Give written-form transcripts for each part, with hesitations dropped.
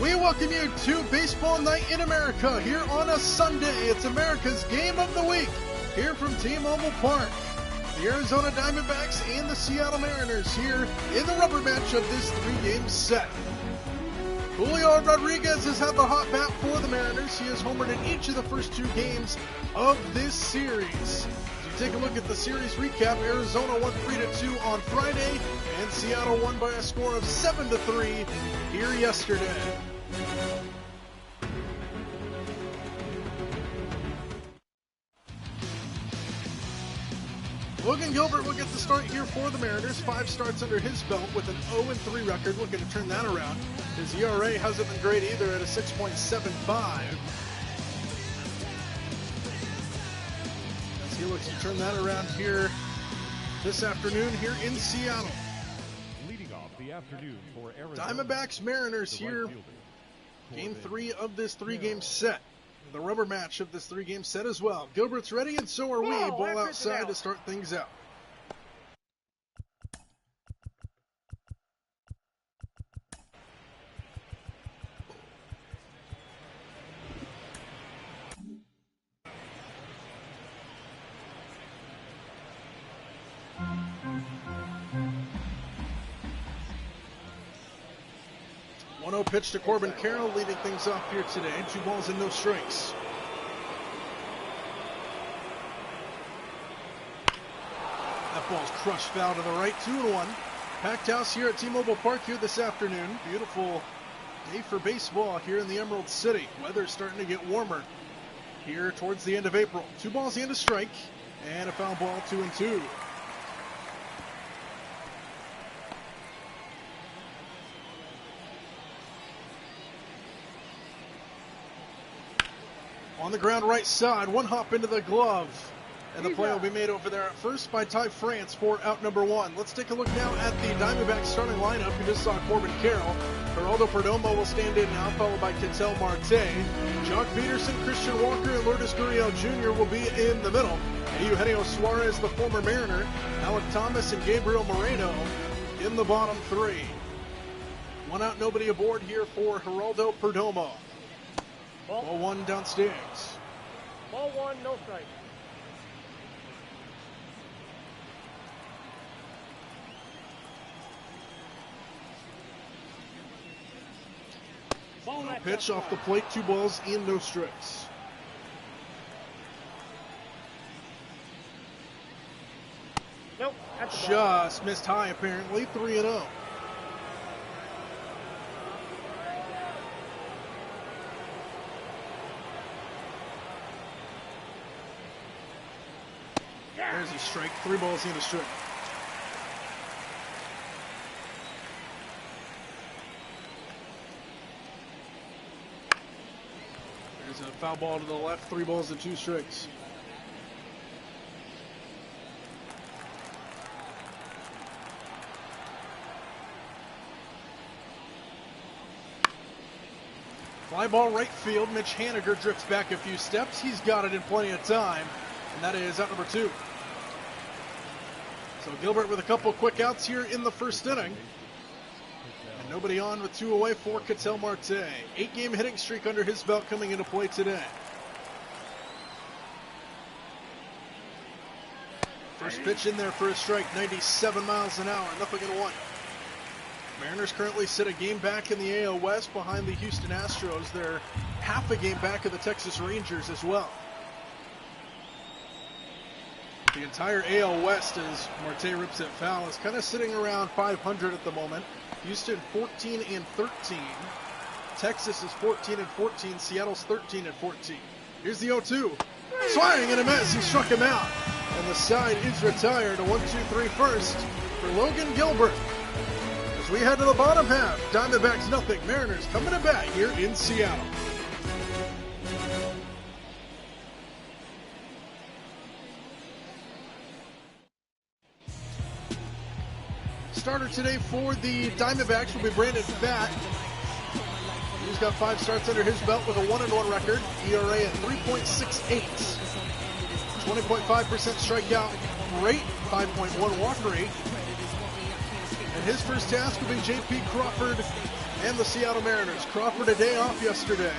We welcome you to Baseball Night in America here on a Sunday. It's America's Game of the Week here from T-Mobile Park. The Arizona Diamondbacks and the Seattle Mariners here in the rubber match of this three-game set. Julio Rodriguez has had the hot bat for the Mariners. He has homered in each of the first two games of this series. As you take a look at the series recap, Arizona won 3-2 on Friday, and Seattle won by a score of 7-3 here yesterday. Logan Gilbert will get the start here for the Mariners. 5 starts under his belt with an 0-3 record, looking to turn that around. His ERA hasn't been great either at a 6.75. As he looks to turn that around here this afternoon here in Seattle. Leading off the afternoon for Arizona, Diamondbacks Mariners here. Game 3 of this three-game set. The rubber match of this three-game set as well. Gilbert's ready, and so are we. Ball outside to start things out. Pitch to Corbin Carroll, leading things off here today. 2 balls and no strikes. That ball's crushed foul to the right, 2-1. Packed house here at T-Mobile Park here this afternoon. Beautiful day for baseball here in the Emerald City. Weather's starting to get warmer here towards the end of April. 2 balls and a strike, and a foul ball, 2-2. On the ground right side, 1 hop into the glove. And the play will be made over there at first by Ty France for out number 1. Let's take a look now at the Diamondbacks starting lineup. You just saw Corbin Carroll. Geraldo Perdomo will stand in now, followed by Ketel Marte. Jock Peterson, Christian Walker, and Lourdes Gurriel Jr. will be in the middle. Eugenio Suarez, the former Mariner, Alec Thomas, and Gabriel Moreno in the bottom 3. 1 out, nobody aboard here for Geraldo Perdomo. Ball 1 downstairs. Ball 1, no strike. Pitch off the plate, 2 balls and no strikes. Nope. Just missed high apparently, 3-0. There's a strike, 3 balls and a strike. There's a foul ball to the left, 3 balls and 2 strikes. Fly ball right field, Mitch Haniger drifts back a few steps. He's got it in plenty of time, and that is out number 2. So Gilbert with a couple quick outs here in the first inning. And nobody on with 2 away for Ketel Marte. 8-game hitting streak under his belt coming into play today. First pitch in there for a strike, 97 miles an hour, 0-1. Mariners currently sit a game back in the AL West behind the Houston Astros. They're half a game back of the Texas Rangers as well. The entire AL West, as Marte rips it foul, is kind of sitting around 500 at the moment. Houston 14-13. Texas is 14-14. Seattle's 13-14. Here's the 0-2. Swing and a miss. He struck him out. And the side is retired. A 1-2-3 first for Logan Gilbert. As we head to the bottom half, Diamondbacks nothing. Mariners coming to bat here in Seattle. Starter today for the Diamondbacks will be Brandon Pfaadt. He's got 5 starts under his belt with a 1-1 record, ERA at 3.68. 20.5% strikeout rate, 5.1 walk rate. And his first task will be J.P. Crawford and the Seattle Mariners. Crawford a day off yesterday,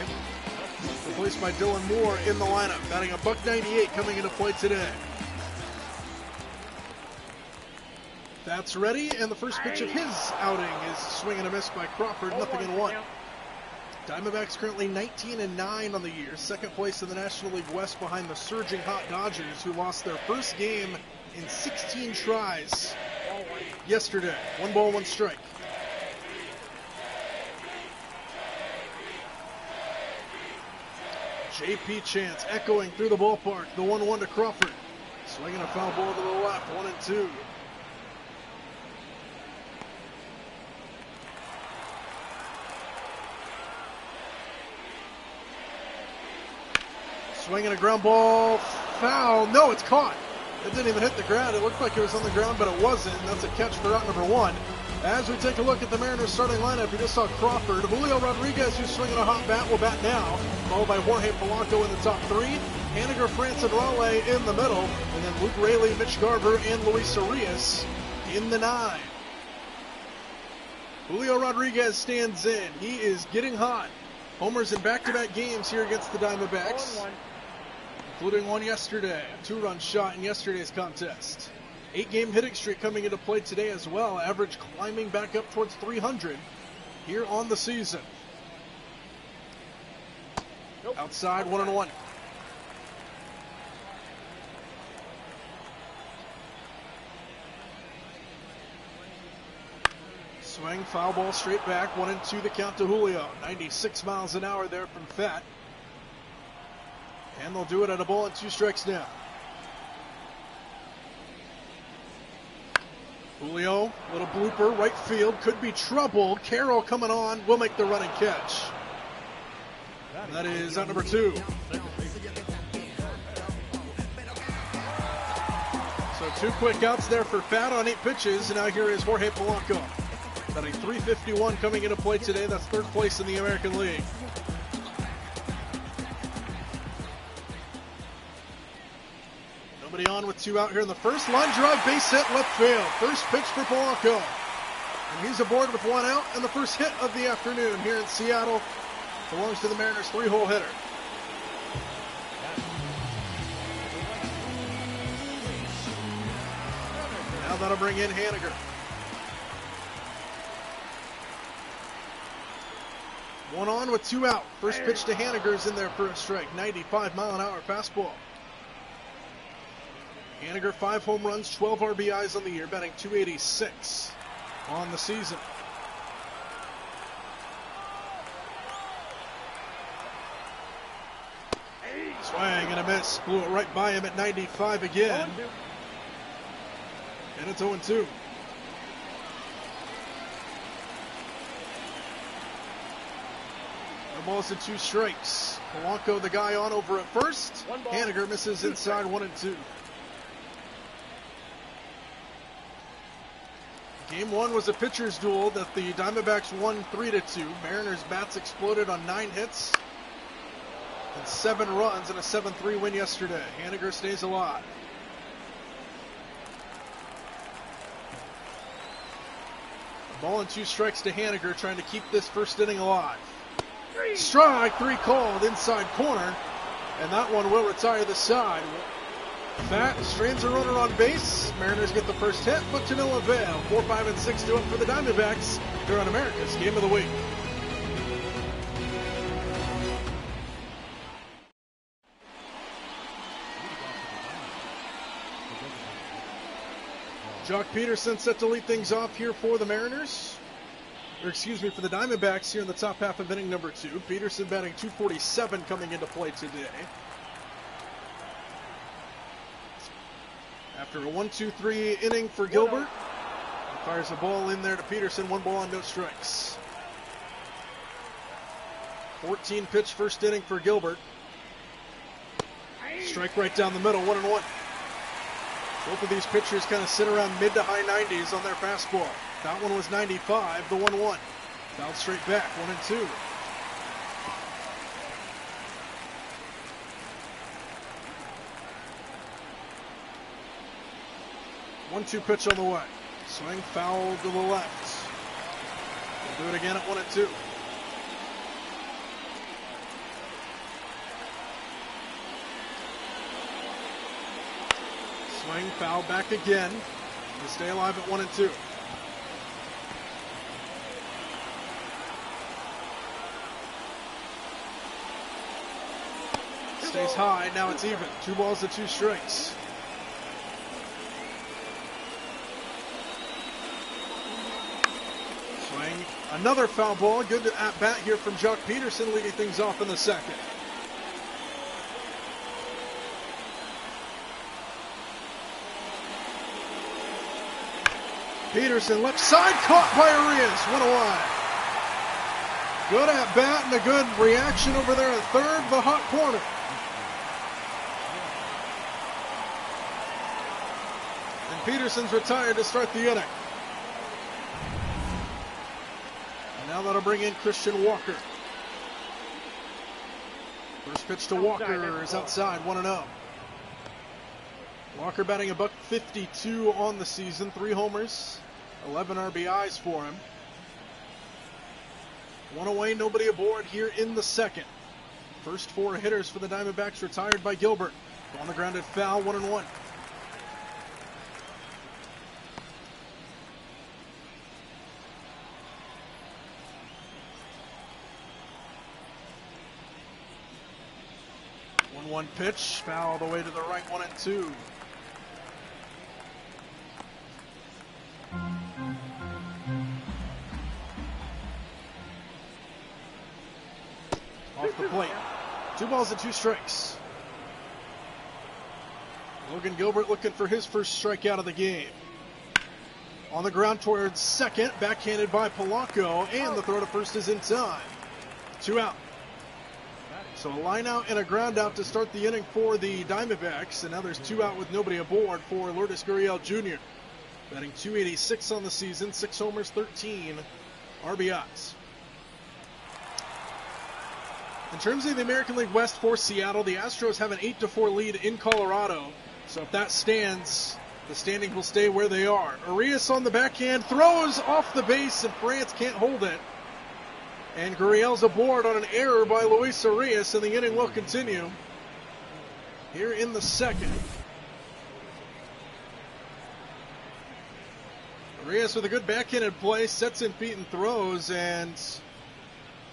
replaced by Dylan Moore in the lineup, batting a .198 coming into play today. That's ready, and the first pitch of his outing is swing and a miss by Crawford, nothing in one. Diamondbacks currently 19-9 on the year, second place in the National League West behind the surging hot Dodgers, who lost their first game in 16 tries yesterday. 1 ball, 1 strike. J.P. chants echoing through the ballpark. The 1-1 to Crawford. Swinging a foul ball to the left, 1-2. Swinging a ground ball, foul. No, it's caught. It didn't even hit the ground. It looked like it was on the ground, but it wasn't. That's a catch for out number 1. As we take a look at the Mariners starting lineup, you just saw Crawford. Julio Rodriguez, who's swinging a hot bat, will bat now. Followed by Jorge Polanco in the top 3. Haniger, France, and Raleigh in the middle. And then Luke Raley, Mitch Garver, and Luis Arias in the 9. Julio Rodriguez stands in. He is getting hot. Homers in back-to-back games here against the Diamondbacks, including one yesterday. A 2-run shot in yesterday's contest. 8-game hitting streak coming into play today as well. Average climbing back up towards 300 here on the season. Outside, 1-1. Swing, foul ball straight back. 1-2 the count to Julio. 96 miles an hour there from Fat. And they'll do it at a ball and 2 strikes now. Julio, little blooper, right field, could be trouble. Carroll coming on, will make the running catch. And that is out number 2. So 2 quick outs there for Fat on 8 pitches, and now here is Jorge Polanco. Batting .351 coming into play today. That's 3rd place in the American League. Nobody on with 2 out here in the first. Line drive, base hit, left field. First pitch for Polanco. And he's aboard with 1 out, and the first hit of the afternoon here in Seattle belongs to the Mariners' 3-hole hitter. Now that'll bring in Haniger. 1 on with 2 out. First pitch to Haniger's in there for a strike. 95-mile-an-hour fastball. Haniger, 5 home runs, 12 RBIs on the year, batting .286 on the season. Swing and a miss. Blew it right by him at 95 again. And it's 0-2. The balls and 2 strikes. Polanco, the guy on over at first. Haniger misses inside 1-2. Game 1 was a pitcher's duel that the Diamondbacks won 3-2. Mariners' bats exploded on 9 hits and 7 runs in a 7-3 win yesterday. Haniger stays alive. A ball and 2 strikes to Haniger, trying to keep this first inning alive. Strike 3 called inside corner, and that one will retire the side. Fat strains a runner on base. Mariners get the first hit, but to no avail. 4, 5, and 6 do it for the Diamondbacks. They're on America's Game of the Week. Jock Peterson set to lead things off here for the Mariners. Or excuse me, for the Diamondbacks here in the top half of inning number 2. Peterson batting .247 coming into play today. After a 1-2-3 inning for Gilbert, he fires a ball in there to Peterson. 1 ball and no strikes. 14 pitch first inning for Gilbert. Strike right down the middle, 1-1. Both of these pitchers kind of sit around mid to high 90s on their fastball. That one was 95, the 1-1. Fouled straight back, 1-2. 1-2 pitch on the way. Swing, foul to the left. We'll do it again at 1-2. Swing, foul back again to stay alive at 1-2. Stays high, now it's even. 2 balls to 2 strikes. Swing, another foul ball. Good at bat here from Jock Peterson, leading things off in the second. Peterson left side, caught by Arias. 1 away. Good at bat and a good reaction over there at third, the hot corner. Peterson's retired to start the inning. And now that'll bring in Christian Walker. First pitch to Walker is outside, 1-0. Walker batting a .152 on the season, 3 homers, 11 RBIs for him. 1 away, nobody aboard here in the second. First 4 hitters for the Diamondbacks retired by Gilbert. On the ground at foul, 1-1. One pitch, foul all the way to the right, 1-2. Off the plate. 2 balls and 2 strikes. Logan Gilbert looking for his first strikeout of the game. On the ground towards second, backhanded by Polanco, and the throw to first is in time. 2 out. So a line out and a ground out to start the inning for the Diamondbacks. And now there's 2 out with nobody aboard for Lourdes Gurriel Jr. Batting .286 on the season, 6 homers, 13 RBIs. In terms of the American League West for Seattle, the Astros have an 8-4 lead in Colorado. So if that stands, the standings will stay where they are. Arias on the backhand, throws off the base, and France can't hold it. And Gurriel's aboard on an error by Luis Arias, and the inning will continue here in the second. Arias with a good backhanded play, sets in feet and throws, and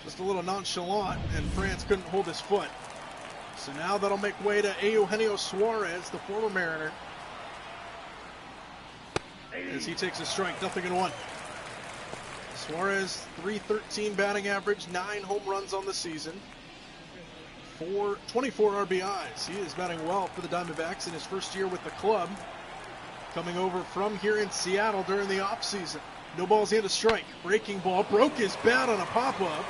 just a little nonchalant, and France couldn't hold his foot. So now that'll make way to Eugenio Suarez, the former Mariner, as he takes a strike, 0-1. Suarez, .313 batting average, 9 home runs on the season, 24 RBIs. He is batting well for the Diamondbacks in his first year with the club, coming over from here in Seattle during the offseason. No balls and a strike. Breaking ball, broke his bat on a pop-up,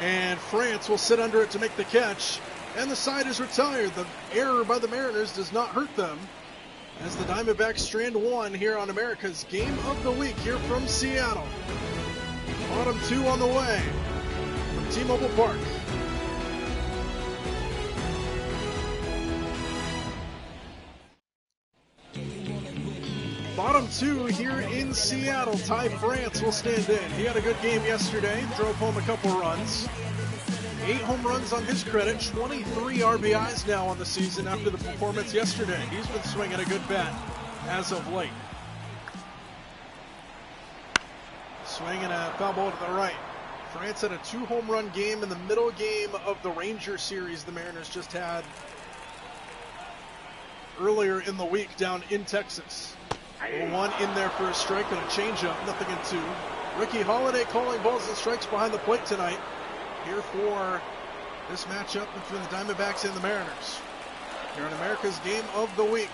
and France will sit under it to make the catch, and the side is retired. The error by the Mariners does not hurt them, as the Diamondbacks strand 1 here on America's Game of the Week here from Seattle. Bottom 2 on the way from T-Mobile Park. Bottom 2 here in Seattle. Ty France will stand in. He had a good game yesterday, drove home a couple runs. 8 home runs on his credit, 23 RBIs now on the season after the performance yesterday. He's been swinging a good bat as of late. Swing and a foul ball to the right. France had a 2 home run game in the middle game of the Ranger series the Mariners just had earlier in the week down in Texas. 0-1 in there for a strike and a changeup, 0-2. Ricky Holiday calling balls and strikes behind the plate tonight here for this matchup between the Diamondbacks and the Mariners here on America's Game of the Week.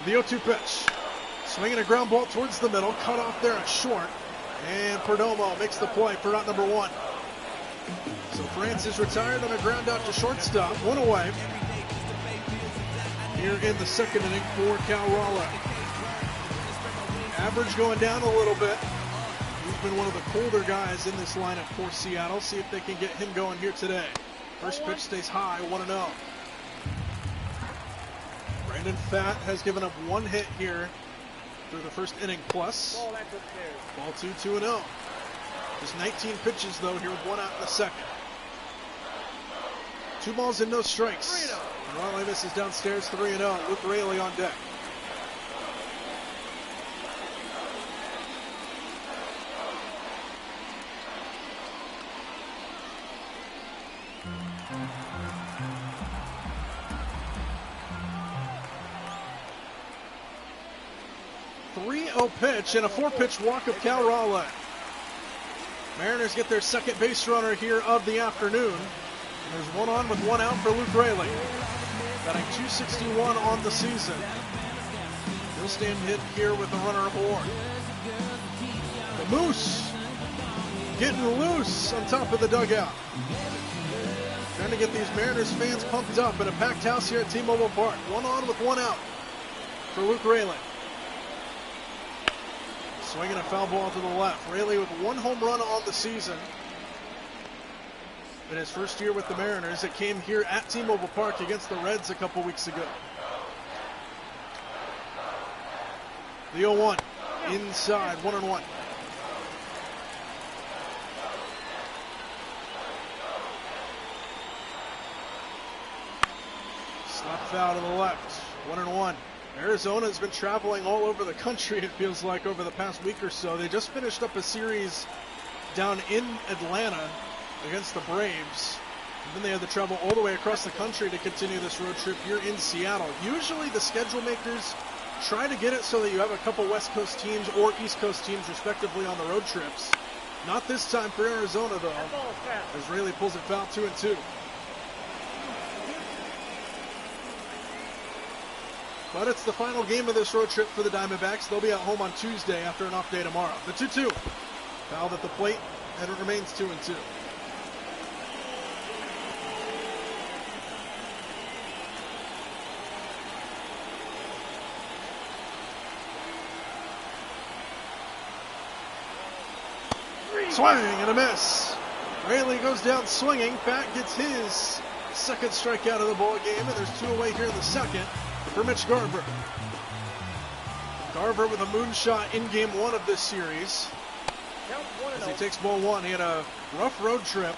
The 0-2 pitch. Swinging a ground ball towards the middle, cut off there at short, and Perdomo makes the play for out number 1. So France is retired on a ground out to shortstop, 1 away here in the second inning for Cal Raleigh. Average going down a little bit. He's been one of the colder guys in this lineup for Seattle. See if they can get him going here today. First pitch stays high, 1-0. Brandon Pfatt has given up one hit here through the first inning plus. Ball, that's upstairs. Ball 2-0. Just 19 pitches, though, here with one out in the second. 2 balls and no strikes. And Ron Levis is downstairs, 3-0. Luke Raley on deck. Pitch and a 4-pitch walk of Cal Raleigh. Mariners get their second base runner here of the afternoon. And there's one on with one out for Luke Raley. Batting .261 on the season. He'll stand hit here with the runner aboard. The Moose getting loose on top of the dugout. Trying to get these Mariners fans pumped up in a packed house here at T-Mobile Park. One on with one out for Luke Raley. Swinging a foul ball to the left. Raley with 1 home run on the season. In his first year with the Mariners, it came here at T-Mobile Park against the Reds a couple weeks ago. The 0-1. Inside, 1-1. Slap foul to the left, 1-1. Arizona has been traveling all over the country, it feels like, over the past week or so. They just finished up a series down in Atlanta against the Braves. And then they had to travel all the way across the country to continue this road trip here in Seattle. Usually the schedule makers try to get it so that you have a couple West Coast teams or East Coast teams respectively on the road trips. Not this time for Arizona, though, as Raley pulls it foul, 2-2. But it's the final game of this road trip for the Diamondbacks. They'll be at home on Tuesday after an off day tomorrow. The 2-2. Fouled at the plate, and it remains 2-2. Swing and a miss. Raley goes down swinging. Pfatt gets his second strikeout of the ball game, and there's 2 away here in the second for Mitch Garver. Garver with a moonshot in game 1 of this series. As he takes ball 1, he had a rough road trip.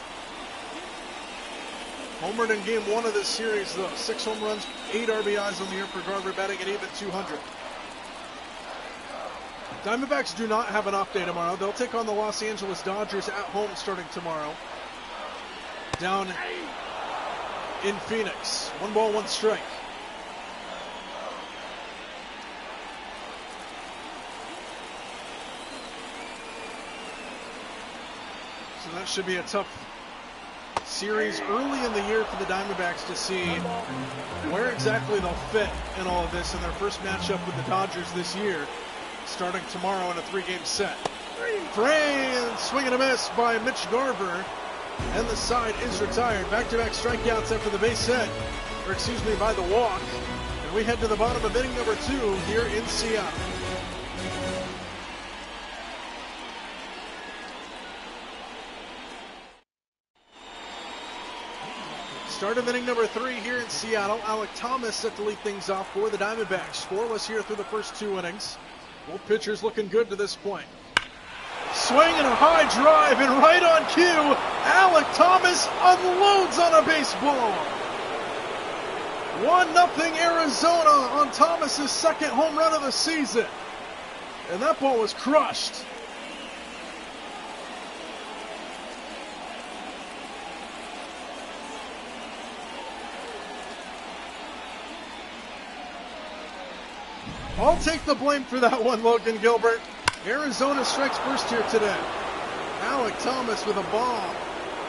Homered in game 1 of this series, though. 6 home runs, 8 RBIs on the year for Garver, batting at even .200. Diamondbacks do not have an off day tomorrow. They'll take on the Los Angeles Dodgers at home starting tomorrow. Down in Phoenix. 1 ball, 1 strike. So that should be a tough series early in the year for the Diamondbacks to see where exactly they'll fit in all of this in their first matchup with the Dodgers this year, starting tomorrow in a 3-game set. Frame, swing and a miss by Mitch Garver, and the side is retired. Back-to-back strikeouts after the base hit, or excuse me, by the walk. And we head to the bottom of inning number 2 here in Seattle. Start of inning number 3 here in Seattle. Alec Thomas set to lead things off for the Diamondbacks. Scoreless here through the first 2 innings. Both pitchers looking good to this point. Swing and a high drive, and right on cue, Alec Thomas unloads on a baseball. 1-0 Arizona on Thomas's second home run of the season. And that ball was crushed. I'll take the blame for that one, Logan Gilbert. Arizona strikes first here today. Alec Thomas with a bomb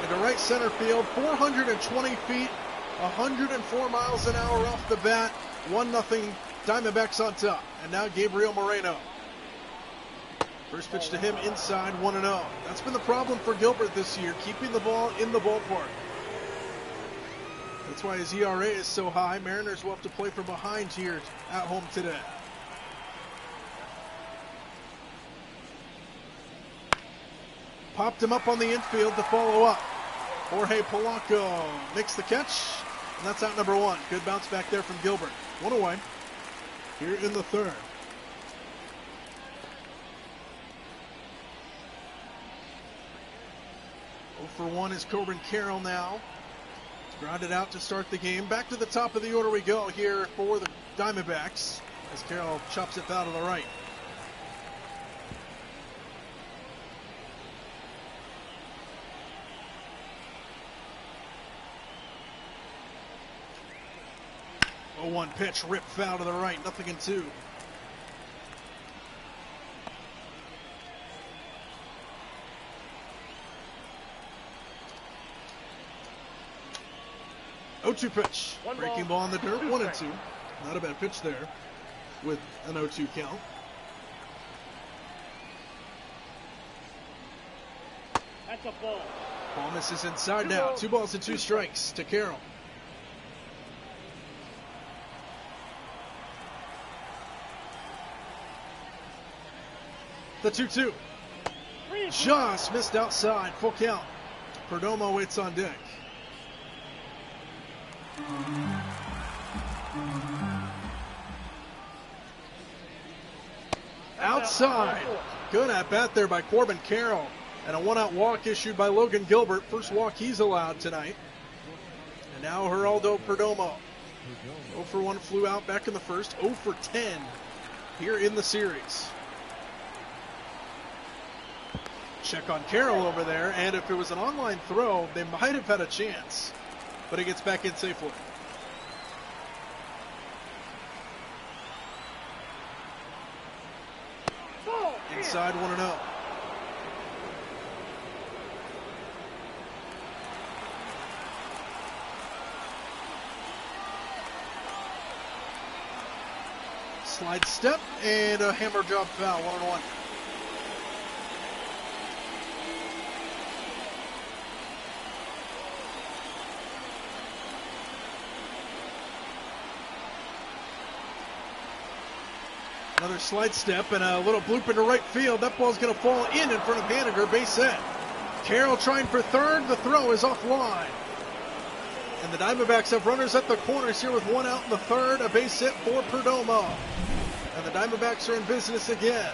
into right center field, 420 feet, 104 miles an hour off the bat. 1-0 Diamondbacks on top. And now Gabriel Moreno. First pitch to him inside, 1-0. That's been the problem for Gilbert this year, keeping the ball in the ballpark. That's why his ERA is so high. Mariners will have to play from behind here at home today. Popped him up on the infield to follow up. Jorge Polanco makes the catch, and that's out number 1. Good bounce back there from Gilbert. 1 away. here in the third. 0 for 1 is Corbin Carroll now. Grounded out to start the game. Back to the top of the order we go here for the Diamondbacks as Carroll chops it foul to the right. Oh, 1 pitch, rip foul to the right, 0-2. Oh, 2 pitch. Breaking ball in the dirt, 1-2. Not a bad pitch there with an 0-2 count. That's a ball. Ball misses inside now. 2 balls and 2 strikes to Carroll. The 2-2. Just missed outside. Full count. Perdomo waits on deck. Outside. Good at bat there by Corbin Carroll. And a 1-out walk issued by Logan Gilbert. First walk he's allowed tonight. And now Geraldo Perdomo. 0 for 1 flew out back in the first. 0 for 10 here in the series. Check on Carroll over there. And if it was an online throw, they might have had a chance. But it gets back in safely. Inside 1-0. Slide step and a hammer job foul, 1-1. Another slide step and a little bloop into right field. That ball's going to fall in front of Haniger, base hit. Carroll trying for third. The throw is offline. And the Diamondbacks have runners at the corners here with 1 out in the third. A base hit for Perdomo. And the Diamondbacks are in business again.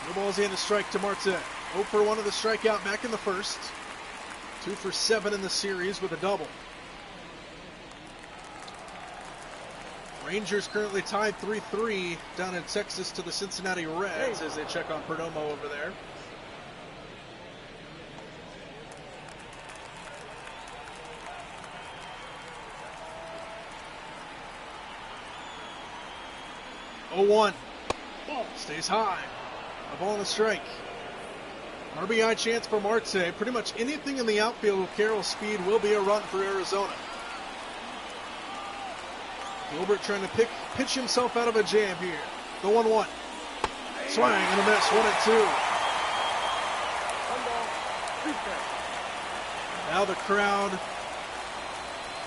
No balls in, a strike to Marte. 0 for 1 of the strikeout back in the first. 2 for 7 in the series with a double. Rangers currently tied 3-3 down in Texas to the Cincinnati Reds as they check on Perdomo over there. Oh, 1. Stays high. A ball and a strike. RBI chance for Marte. Pretty much anything in the outfield with Carroll's speed will be a run for Arizona. Gilbert trying to pitch himself out of a jam here. The 1-1. Swing and a miss. 1-2. Now the crowd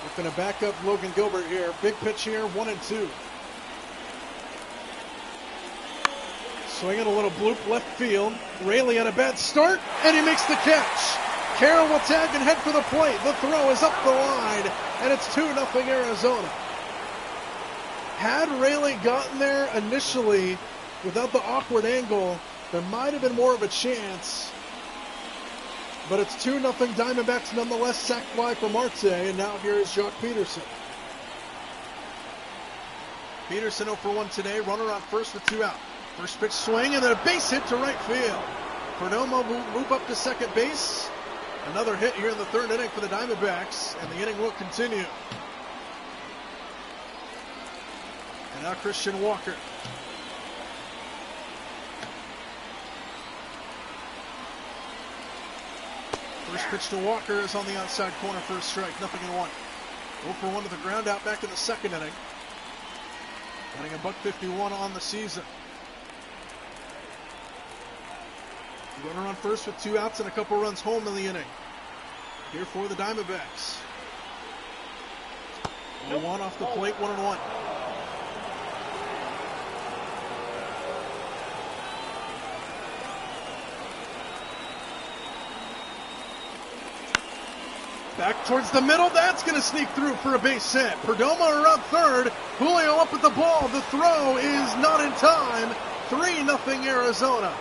looking to back up Logan Gilbert here. Big pitch here. 1-2. Swinging a little bloop left field. Raley on a bad start, and he makes the catch. Carroll will tag and head for the plate. The throw is up the line, and it's 2-0 Arizona. Had Raley gotten there initially without the awkward angle, there might have been more of a chance. But it's 2-0 Diamondbacks nonetheless. Sac fly for Marte, and now here is Jock Peterson. Peterson 0 for 1 today. Runner on first with 2 out. First pitch swing and then a base hit to right field. Perdomo move up to second base. Another hit here in the third inning for the Diamondbacks, and the inning will continue. And now Christian Walker. First pitch to Walker is on the outside corner for a strike. 0-1. 0 for 1 to the ground out back in the second inning. Running $151 on the season. Runner on first with 2 outs and a couple runs home in the inning. Here for the Diamondbacks. 1-1 off the plate, 1-1. Back towards the middle. That's going to sneak through for a base hit. Perdomo around third. Julio up at the ball. The throw is not in time. 3-0 Arizona.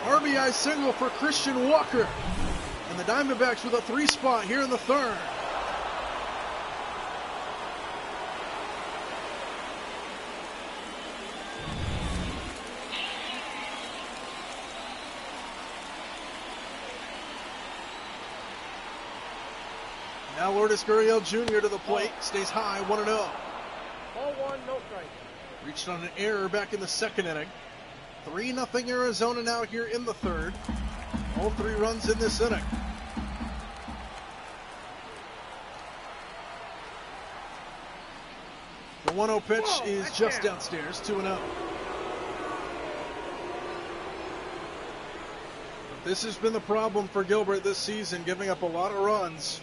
RBI single for Christian Walker. And the Diamondbacks with a 3 spot here in the third. Now Lourdes Gurriel Jr. to the plate. Stays high, 1-0. Ball 1, no strike. Reached on an error back in the second inning. 3-0 Arizona now here in the third. All 3 runs in this inning. The 1-0 pitch is just downstairs, 2-0. This has been the problem for Gilbert this season, giving up a lot of runs.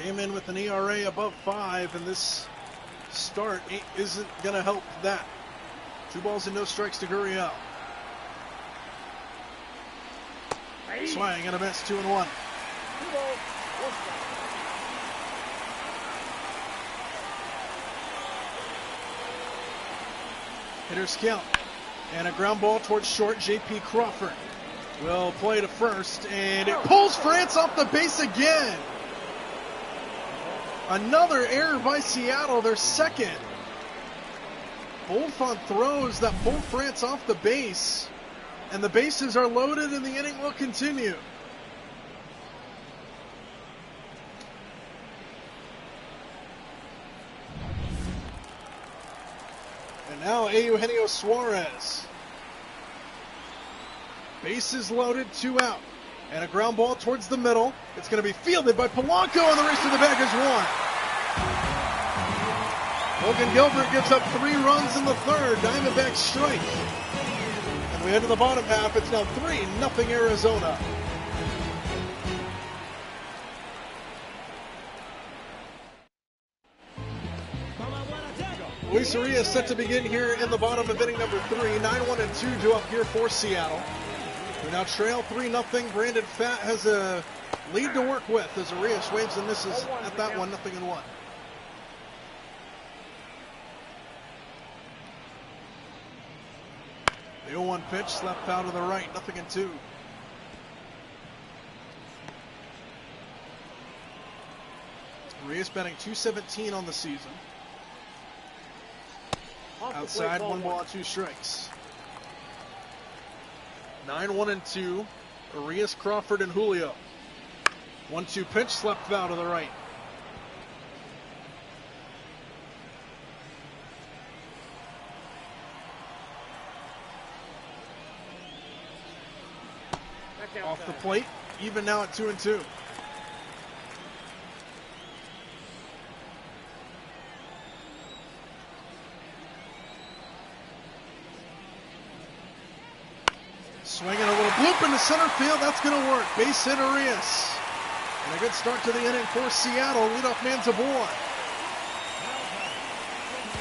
Came in with an ERA above 5, and this start isn't going to help that. 2 balls and no strikes to Gurriel. Swing and a miss, 2-1. 2 balls, 1 strike. Hitter's count. And a ground ball towards short. J.P. Crawford will play to first, and it pulls France off the base again. Another error by Seattle, their second. Both on throws that pull France off the base. And the bases are loaded and the inning will continue. And now Eugenio Suarez. Bases loaded, 2 out. And a ground ball towards the middle. It's going to be fielded by Polanco, and the race to the bag is 1. Logan Gilbert gives up 3 runs in the third. Diamondbacks strike. And we head to the bottom half. It's now 3-0 Arizona. Luis Urias set to begin here in the bottom of inning number 3. 9-1-2 due up here for Seattle. We now trail 3-0. Brandon Pfaadt has a lead to work with as Urias waves and misses at that 1-0-1. The 0-1 pitch slapped out to the right, 0-2. Urias batting .217 on the season. Outside, 1 ball, 2 strikes. 9-1-2. Urias, Crawford, and Julio. 1-2 pitch, slapped foul to the right. Off the plate, even now at 2-2. Swinging a little bloop into center field. That's going to work. Base hit Urias. And a good start to the inning for Seattle. Leadoff man's aboard.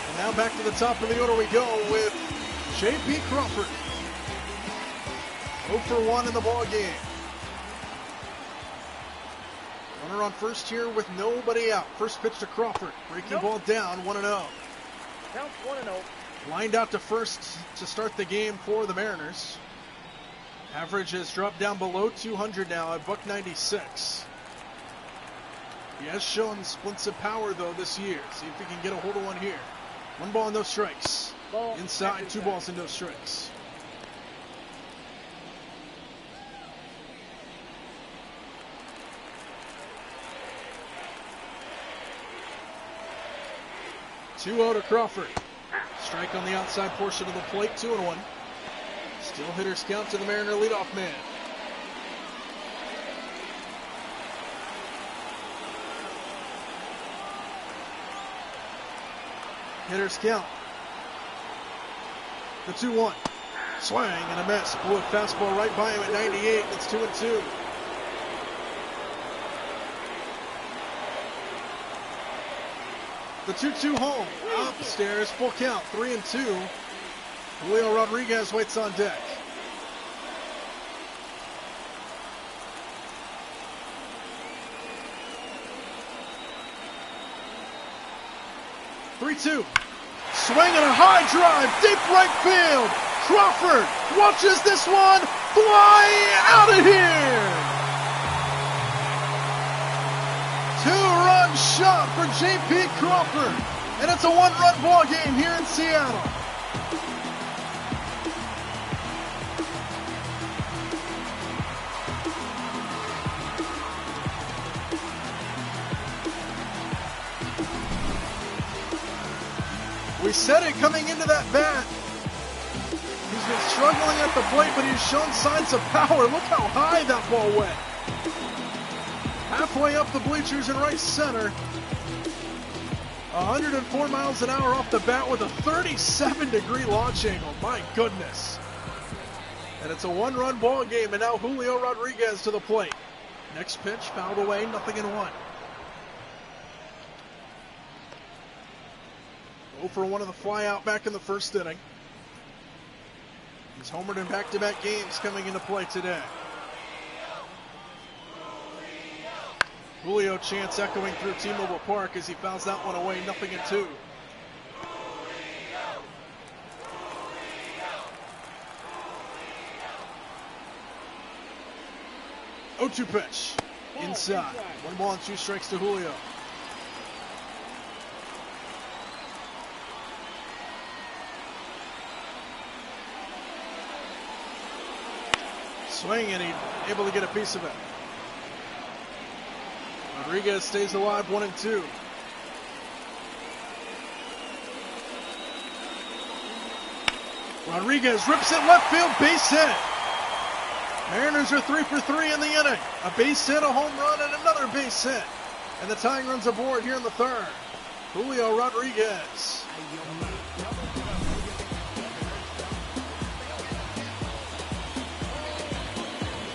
And now back to the top of the order we go with J.P. Crawford. 0 for 1 in the ball game. Runner on first here with nobody out. First pitch to Crawford. Breaking ball down, 1-0. Counts 1-0. Lined out to first to start the game for the Mariners. Average has dropped down below 200 now at $196. He has shown splints of power though this year. See if he can get a hold of one here. 1 ball and no strikes. Inside, 2 balls and no strikes. Two-0 to Crawford. Strike on the outside portion of the plate, 2-1. Still hitter's count to the Mariner leadoff man. Hitter's count. The 2-1. Swing and a miss. Blew a fastball right by him at 98. It's 2-2. The 2-2 home. Upstairs, full count, 3-2. Julio Rodriguez waits on deck. 3-2. Swing and a high drive, deep right field. Crawford watches this one fly out of here. 2-run shot for J.P. Crawford, and it's a 1-run ball game here in Seattle. We said it coming into that bat. He's been struggling at the plate, but he's shown signs of power. Look how high that ball went. Halfway up the bleachers in right center. 104 miles an hour off the bat with a 37-degree launch angle. My goodness. And it's a 1-run ball game, and now Julio Rodriguez to the plate. Next pitch, fouled away, 0-1. 0 for 1 of the fly out back in the first inning. He's homered in back-to-back games coming into play today. Julio chants echoing through T-Mobile Park as he fouls that one away, 0-2. Oh, 2 pitch. Inside. 1 ball and 2 strikes to Julio. Swing, and he's able to get a piece of it. Rodriguez stays alive, 1-2. Rodriguez rips it left field, base hit. Mariners are 3 for 3 in the inning. A base hit, a home run, and another base hit. And the tying runs aboard here in the third. Julio Rodriguez.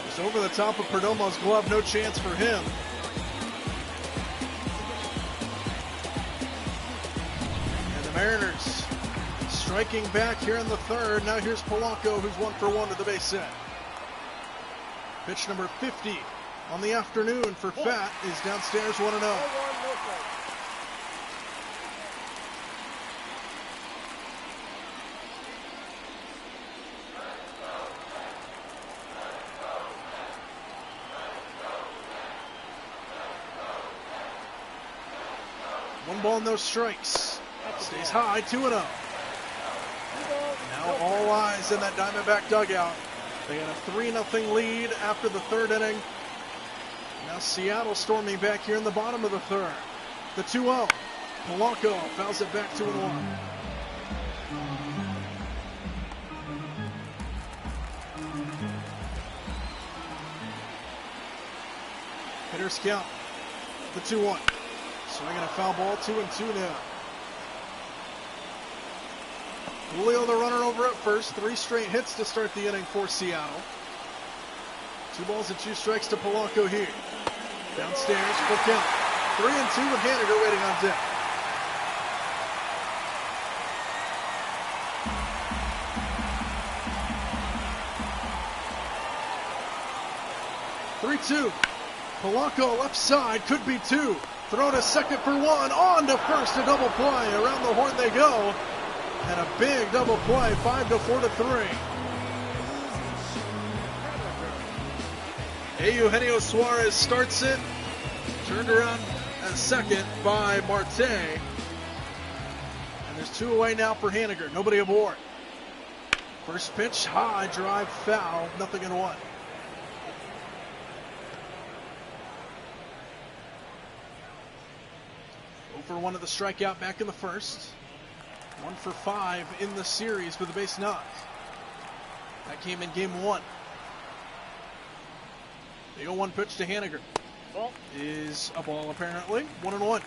It's over the top of Perdomo's glove, no chance for him. And the Mariners striking back here in the third. Now here's Polanco, who's 1 for 1 to the base hit. Pitch number 50 on the afternoon for Fat is downstairs, 1-0. One ball, no strikes. Stays high, 2-0. Now all eyes in that Diamondback dugout. They had a 3-0 lead after the third inning. Now Seattle storming back here in the bottom of the third. The 2-0. Polanco fouls it back 2-1. Hitters count. The 2-1. Swinging a foul ball, 2-2 now. Julio the runner over at first. 3 straight hits to start the inning for Seattle. 2 balls and 2 strikes to Polanco here. Downstairs, full count. 3-2 with Haniger waiting on deck. Three-two. Polanco left side, could be 2. Throw to second for 1, on to first, a double play. Around the horn they go. And a big double play, 5-4-3. Eugenio Suarez starts it. Turned around at second by Marte. And there's 2 away now for Haniger. Nobody aboard. First pitch, high drive, foul, 0-1. For 1 of the strikeout back in the first. 1 for 5 in the series with a base knock. That came in game 1. The 0-1 pitch to Haniger is a ball apparently. 1-1.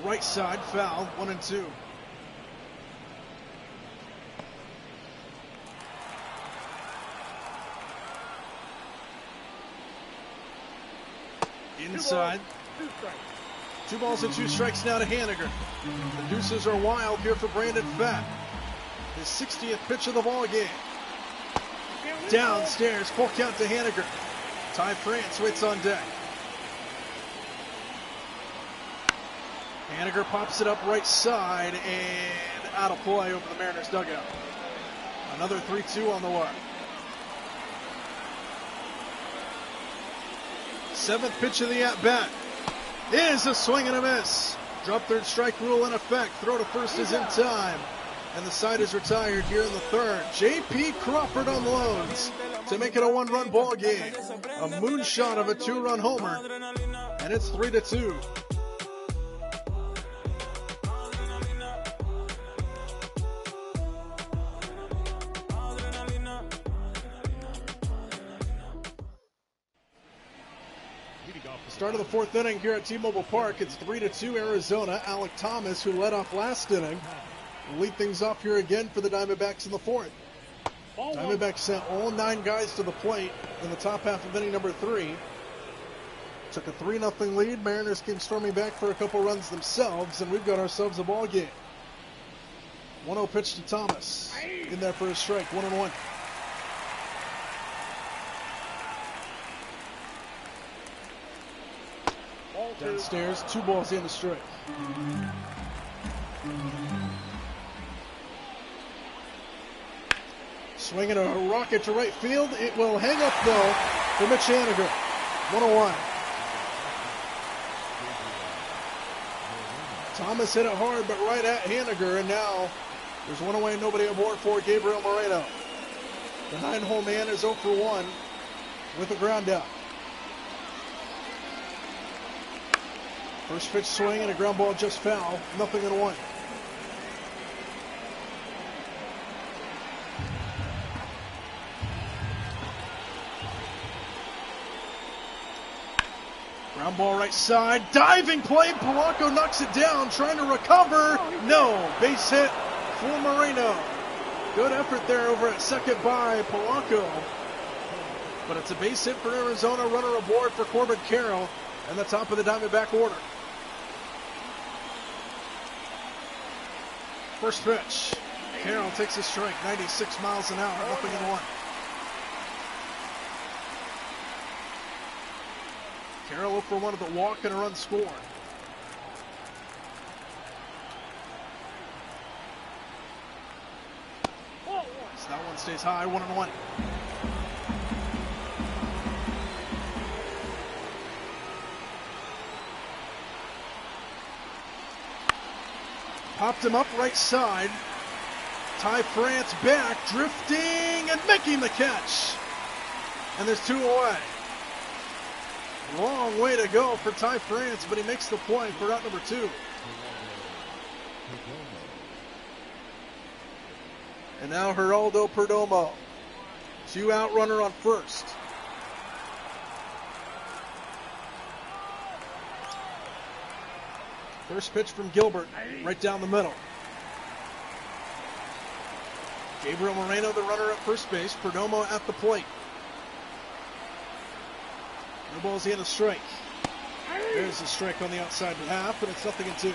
Right side foul, 1-2. Inside. 2 balls and 2 strikes now to Haniger. The deuces are wild here for Brandon Pfaadt. His 60th pitch of the ball game. Downstairs, full count to Haniger. Ty France waits on deck. Haniger pops it up right side and out of play over the Mariners dugout. Another 3-2 on the way. Seventh pitch of the at-bat is a swing and a miss. Drop third strike rule in effect. Throw to first is in time. And the side is retired here in the third. J.P. Crawford unloads to make it a one-run ball game. A moonshot of a two-run homer. And it's 3-2. Start of the fourth inning here at T-Mobile Park. It's 3-2 Arizona. Alec Thomas, who led off last inning, will lead things off here again for the Diamondbacks in the fourth. Diamondbacks sent all 9 guys to the plate in the top half of inning number 3. Took a 3-0 lead. Mariners came storming back for a couple runs themselves, and we've got ourselves a ball game. 1-0 pitch to Thomas. In there for a strike, 1-1. Downstairs, 2 balls in the strike. Swinging a rocket to right field. It will hang up, though, for Mitch Haniger. 1-1. Thomas hit it hard, but right at Haniger, and now there's 1 away, nobody aboard for Gabriel Moreno. The 9-hole man is 0 for 1 with a ground out. First pitch swing and a ground ball just foul. 0-1. Ground ball right side. Diving play. Polanco knocks it down. Trying to recover. No. Base hit for Moreno. Good effort there over at second by Polanco. But it's a base hit for Arizona. Runner aboard for Corbin Carroll and the top of the Diamondback order. First pitch. Carroll takes a strike, 96 miles an hour, 0-1. Carroll 0 for 1 with a walk and a run scored. So that one stays high, 1-1. Popped him up right side. Ty France back, drifting and making the catch. And there's 2 away. Long way to go for Ty France, but he makes the play for out number 2. And now Geraldo Perdomo. 2-out runner on first. First pitch from Gilbert, right down the middle. Gabriel Moreno, the runner at first base. Perdomo at the plate. No balls in, a strike. There's a strike on the outside half, and it's 0-2.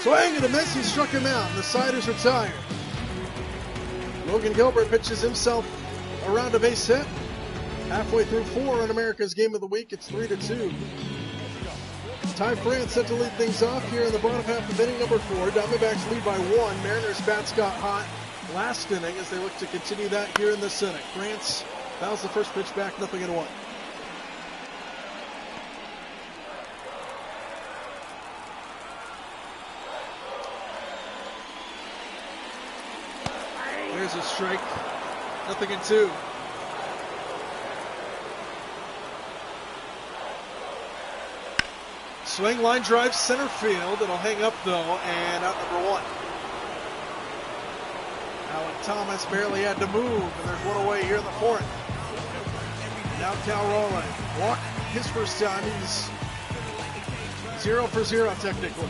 Swing and a miss, he struck him out, and the side is retired. Logan Gilbert pitches himself around a base hit. Halfway through 4 on America's Game of the Week, it's 3-2. Ty France set to lead things off here in the bottom half of inning number 4. Diamondbacks lead by 1. Mariners bats got hot last inning as they look to continue that here in this inning. France fouls the first pitch back, 0-1. There's a strike, 0-2. Swing, line drive, center field. It'll hang up though, and out number 1. Alec Thomas barely had to move, and there's 1 away here in the 4th. Now Cal Raleigh. Walk his first time. He's 0 for 0 technically.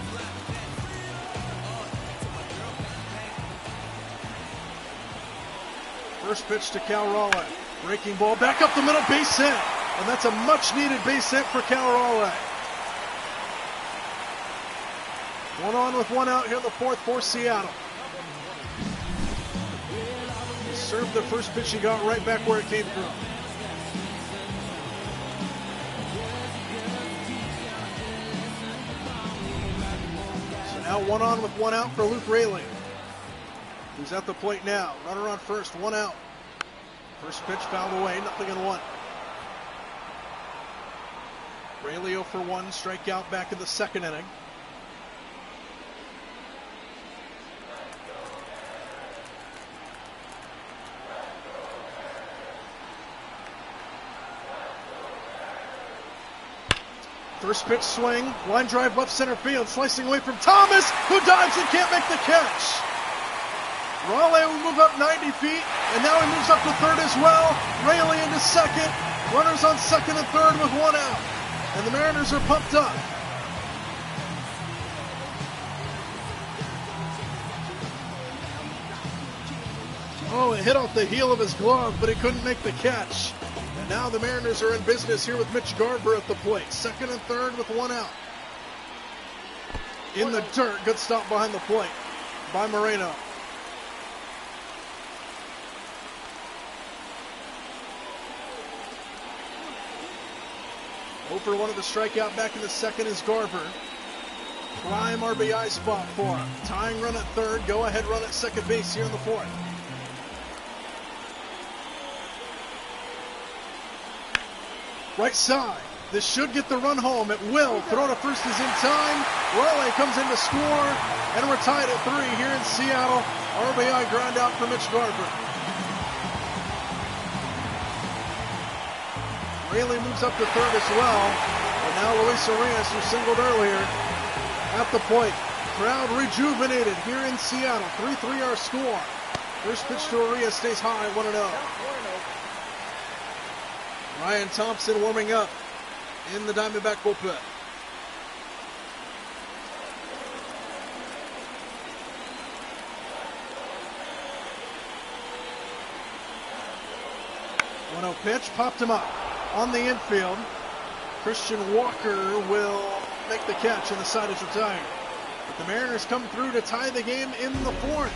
First pitch to Cal Raleigh. Breaking ball back up the middle, base hit. And that's a much needed base hit for Cal Raleigh. One on with one out here in the fourth for Seattle. He served the first pitch he got right back where it came from. So now one on with one out for Luke Raley, who's at the plate now. Runner on first, one out. First pitch fouled away, nothing in one. Raley 0 for 1, strikeout back in the second inning. First pitch swing, line drive left center field, slicing away from Thomas, who dives and can't make the catch. Raleigh will move up 90 feet, and now he moves up to third as well. Raley into second, runners on second and third with one out, and the Mariners are pumped up. Oh, it hit off the heel of his glove, but he couldn't make the catch. And now the Mariners are in business here with Mitch Garber at the plate. Second and third with one out. In the dirt, good stop behind the plate by Moreno. Over one of the strikeout back in the second is Garber. Prime RBI spot for him. Tying run at third, go ahead run at second base here in the fourth. Right side. This should get the run home. It will. Throw to first is in time. Raleigh comes in to score, and we're tied at 3 here in Seattle. RBI ground out for Mitch Garber. Raley moves up to third as well. And now Luis Arias, who singled earlier, at the plate. Crowd rejuvenated here in Seattle. 3-3 our score. First pitch to Arias stays high, 1-0. Ryan Thompson warming up in the Diamondback bullpen. One-0 pitch, popped him up on the infield. Christian Walker will make the catch, and the side is retired. But the Mariners come through to tie the game in the fourth.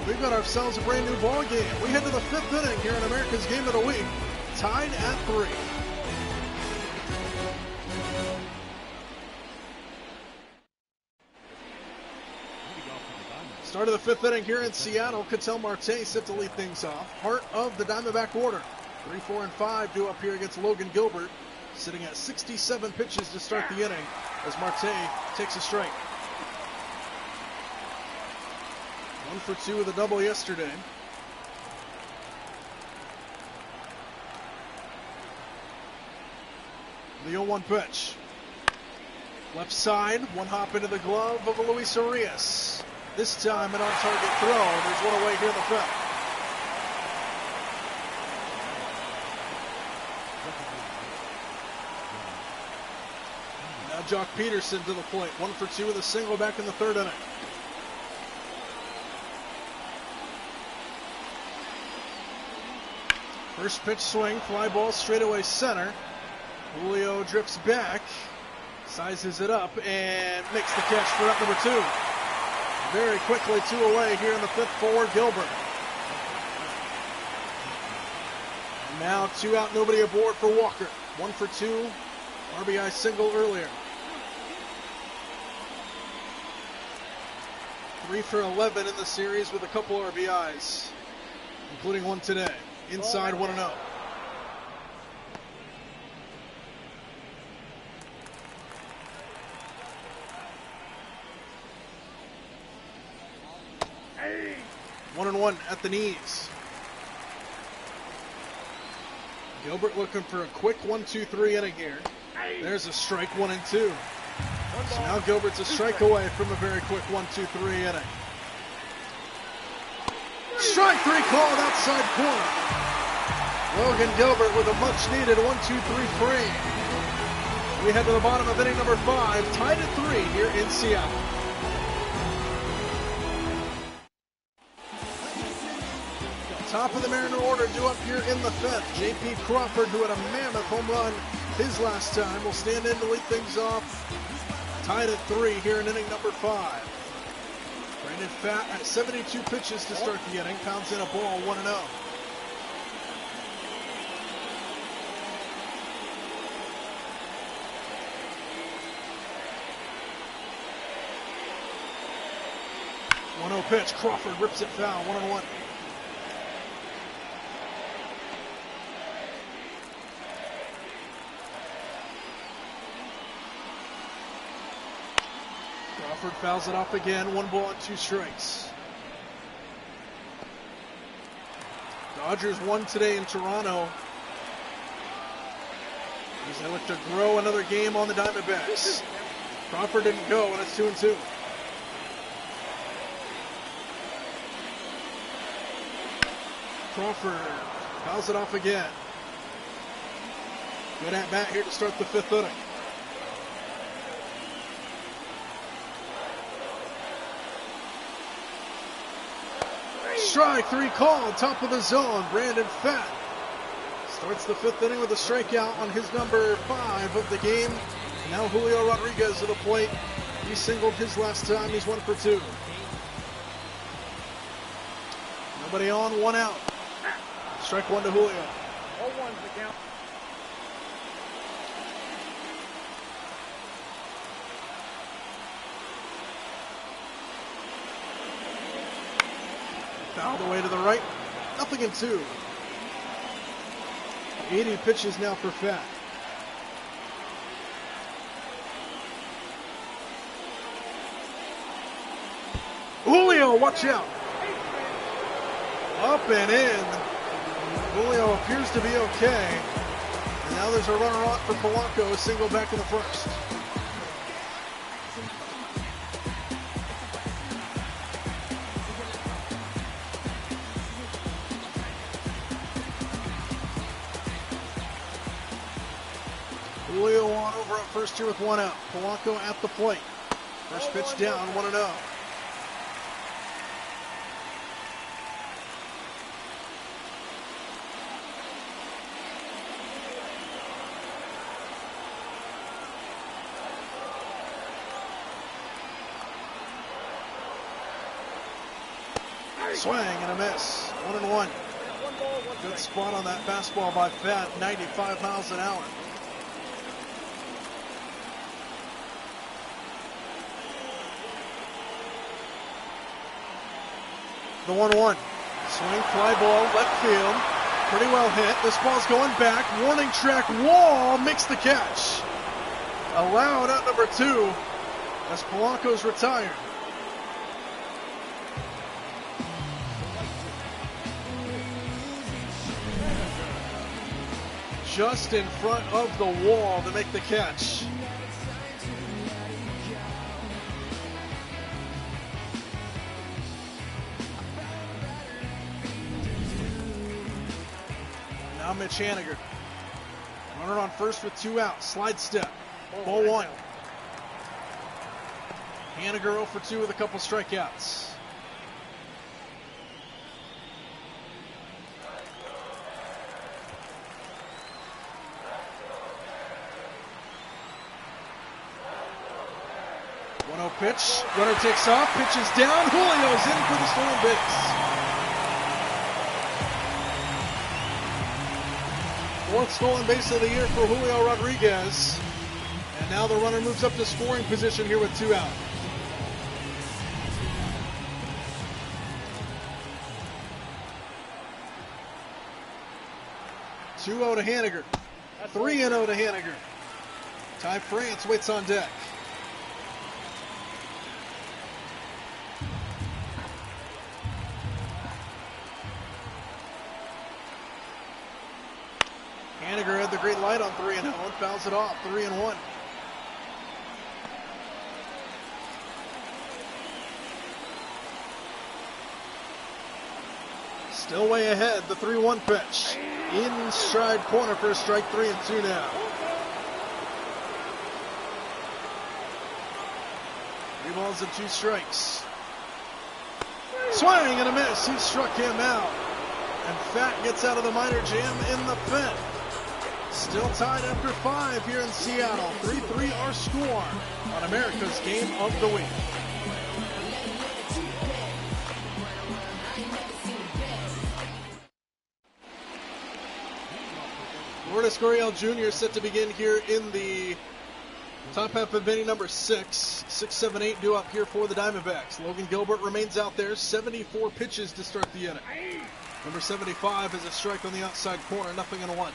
We've got ourselves a brand new ball game. We head to the fifth inning here in America's Game of the Week. Tied at 3. Start of the fifth inning here in Seattle. Ketel Marte set to lead things off. Heart of the Diamondback order. 3, 4, and 5 due up here against Logan Gilbert. Sitting at 67 pitches to start the inning as Marte takes a strike. 1 for 2 with a double yesterday. The 0-1 pitch. Left side, one hop into the glove of Luis Arias. This time an on-target throw. There's one away here in the fifth. Now Jock Peterson to the plate. 1 for 2 with a single back in the third inning. First pitch swing, fly ball straightaway center. Julio drifts back, sizes it up, and makes the catch for out number 2. Very quickly 2 away here in the fifth for Gilbert. And now 2 out, nobody aboard for Walker. 1 for 2, RBI single earlier. 3 for 11 in the series with a couple RBIs, including one today. Inside 1-0. Hey. 1-1 at the knees. Gilbert looking for a quick 1-2-3 inning here. There's a strike, 1 and 2. So now Gilbert's a strike away from a very quick 1-2-3 inning. Strike 3 called outside corner. Logan Gilbert with a much-needed 1-2-3 frame. We head to the bottom of inning number 5, tied at 3 here in Seattle. Top of the Mariner order due up here in the fifth. J.P. Crawford, who had a mammoth home run his last time, will stand in to lead things off. Tied at 3 here in inning number 5. Brandon Pfaadt at 72 pitches to start the inning. Pounds in a ball, 1-0. Pitch. Crawford rips it foul. 1-1. Crawford fouls it off again. 1 ball and 2 strikes. Dodgers won today in Toronto as they look to grow another game on the Diamondbacks. Crawford didn't go, and it's 2-2. Crawford fouls it off again. Good at bat here to start the 5th inning. Strike 3 called, top of the zone. Brandon Pfaadt starts the 5th inning with a strikeout on his number 5 of the game. Now Julio Rodriguez at the plate. He singled his last time. He's 1 for 2. Nobody on, 1 out. Strike 1 to Julio. 0-1's the count. Fouled away to the right. 0-2. 80 pitches now for Pfaadt. Julio, watch out. Up and in. Julio appears to be okay. And now there's a runner on for Polanco, a single back in the first. Julio on over at first here with 1 out. Polanco at the plate. First pitch down, 1-0. Swing and a miss. 1-1. Good spot on that fastball by Pfaadt. 95 miles an hour. The 1-1. Swing, fly ball, left field. Pretty well hit. This ball's going back. Warning track. Wall makes the catch. Allowed at number 2 as Polanco's retired. Just in front of the wall to make the catch. Now Mitch Haniger. Runner on first with 2 outs. Slide step. Ball 1. Haniger 0 for 2 with a couple strikeouts. Pitch, runner takes off, pitches down, Julio's in for the stolen base. 4th stolen base of the year for Julio Rodriguez. And now the runner moves up to scoring position here with 2 out. Two 2-0 to Haniger. 3-0 to Haniger. Ty France waits on deck. Haniger had the green light on 3-0 and fouls it off. 3-1. Still way ahead. The 3-1 pitch. Inside corner for a strike. 3-2 now. 3 balls and 2 strikes. Swing and a miss. He struck him out. And Pfaadt gets out of the minor jam in the 5th. Still tied after 5 here in Seattle. 3-3 our our score on America's Game of the Week. Lourdes Gurriel Jr. set to begin here in the top half of inning number 6. 6, 7, 8 due up here for the Diamondbacks. Logan Gilbert remains out there. 74 pitches to start the inning. Number 75 is a strike on the outside corner. 0-1.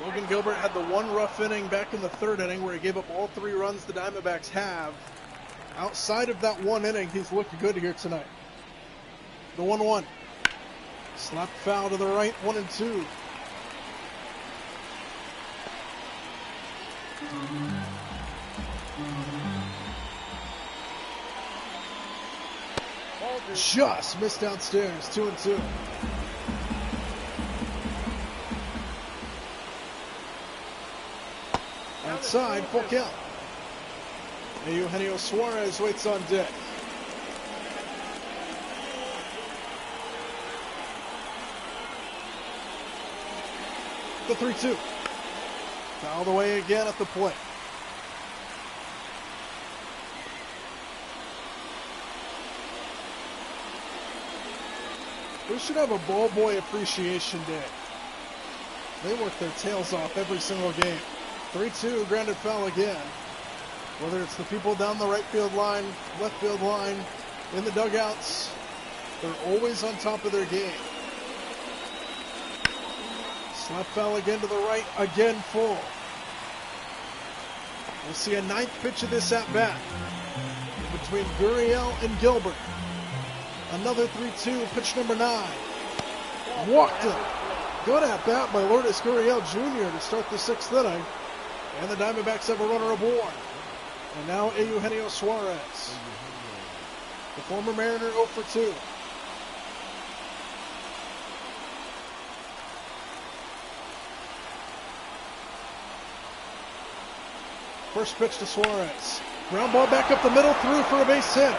Logan Gilbert had the one rough inning back in the third inning where he gave up all 3 runs the Diamondbacks have. Outside of that one inning, he's looked good here tonight. The 1-1. Slap foul to the right, 1-2. Just missed downstairs, 2-2. Outside, full count. Eugenio Suarez waits on deck. The 3-2. Fouled away again at the plate. We should have a ball boy appreciation day. They work their tails off every single game. 3-2, grounded foul again. Whether it's the people down the right field line, left field line, in the dugouts, they're always on top of their game. Slap foul again to the right, again full. We'll see a 9th pitch of this at-bat between Gurriel and Gilbert. Another 3-2, pitch number 9. Walked him. Good at-bat by Lourdes Gurriel Jr. to start the 6th inning. And the Diamondbacks have a runner aboard. And now Eugenio Suarez. The former Mariner 0 for 2. First pitch to Suarez. Ground ball back up the middle, through for a base hit.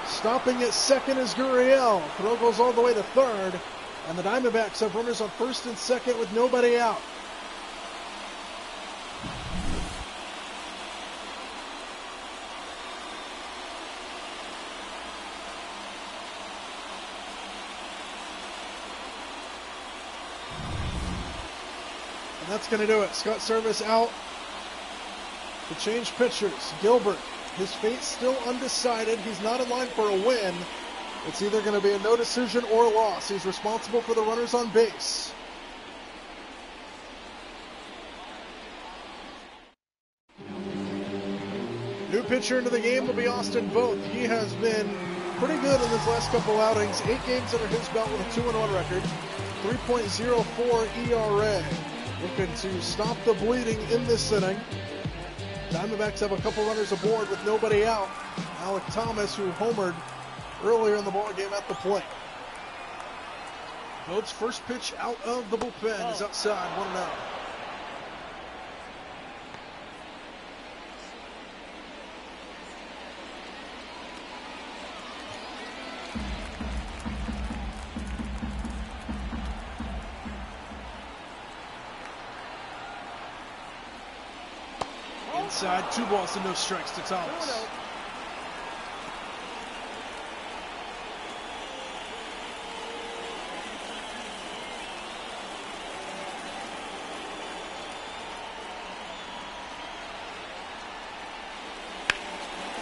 Stopping at second is Gurriel. Throw goes all the way to third. And the Diamondbacks have runners on first and second with nobody out. And that's going to do it. Scott Service out to change pitchers. Gilbert, his fate still undecided. He's not in line for a win. It's either going to be a no decision or a loss. He's responsible for the runners on base. New pitcher into the game will be Austin Voth. He has been pretty good in his last couple outings. 8 games under his belt with a 2-1 record. 3.04 ERA. Looking to stop the bleeding in this inning. Diamondbacks have a couple runners aboard with nobody out. Alec Thomas, who homered earlier in the ballgame at the plate. Voth's first pitch out of the bullpen is outside, 1-0. Inside, 2 balls and no strikes to Thomas.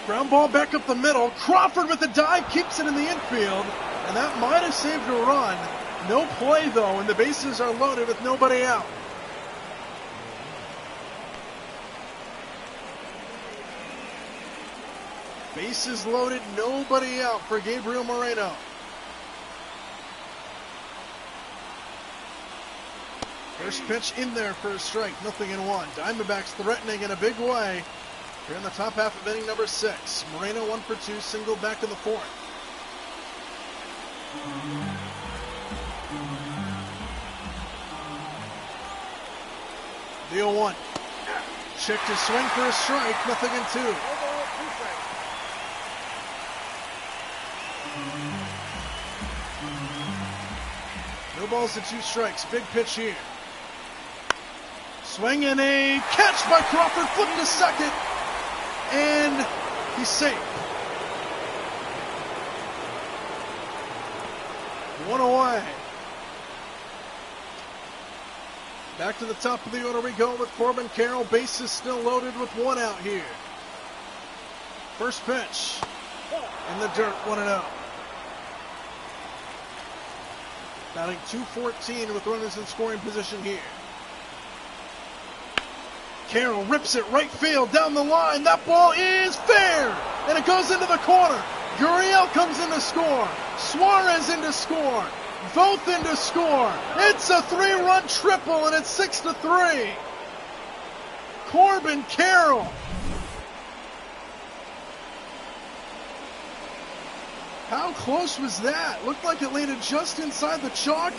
Ground ball back up the middle. Crawford with the dive keeps it in the infield, and that might have saved a run. No play though, and the bases are loaded with nobody out. Bases loaded, nobody out for Gabriel Moreno. First pitch in there for a strike, 0-1. Diamondbacks threatening in a big way here in the top half of inning number 6. Moreno 1 for 2, single back in the 4th. The 0-1. Check to swing for a strike, 0-2. No balls and 2 strikes. Big pitch here. Swing and a catch by Crawford. Flipped to second. And he's safe. 1 away. Back to the top of the order we go with Corbin Carroll. Bases still loaded with 1 out here. First pitch. In the dirt, 1-0. Batting .214 with runners in scoring position here. Carroll rips it right field down the line. That ball is fair, and it goes into the corner. Gurriel comes in to score. Suarez in to score. Voth in to score. It's a 3-run triple, and it's 6-3. Corbin Carroll. How close was that? Looked like it landed just inside the chalk.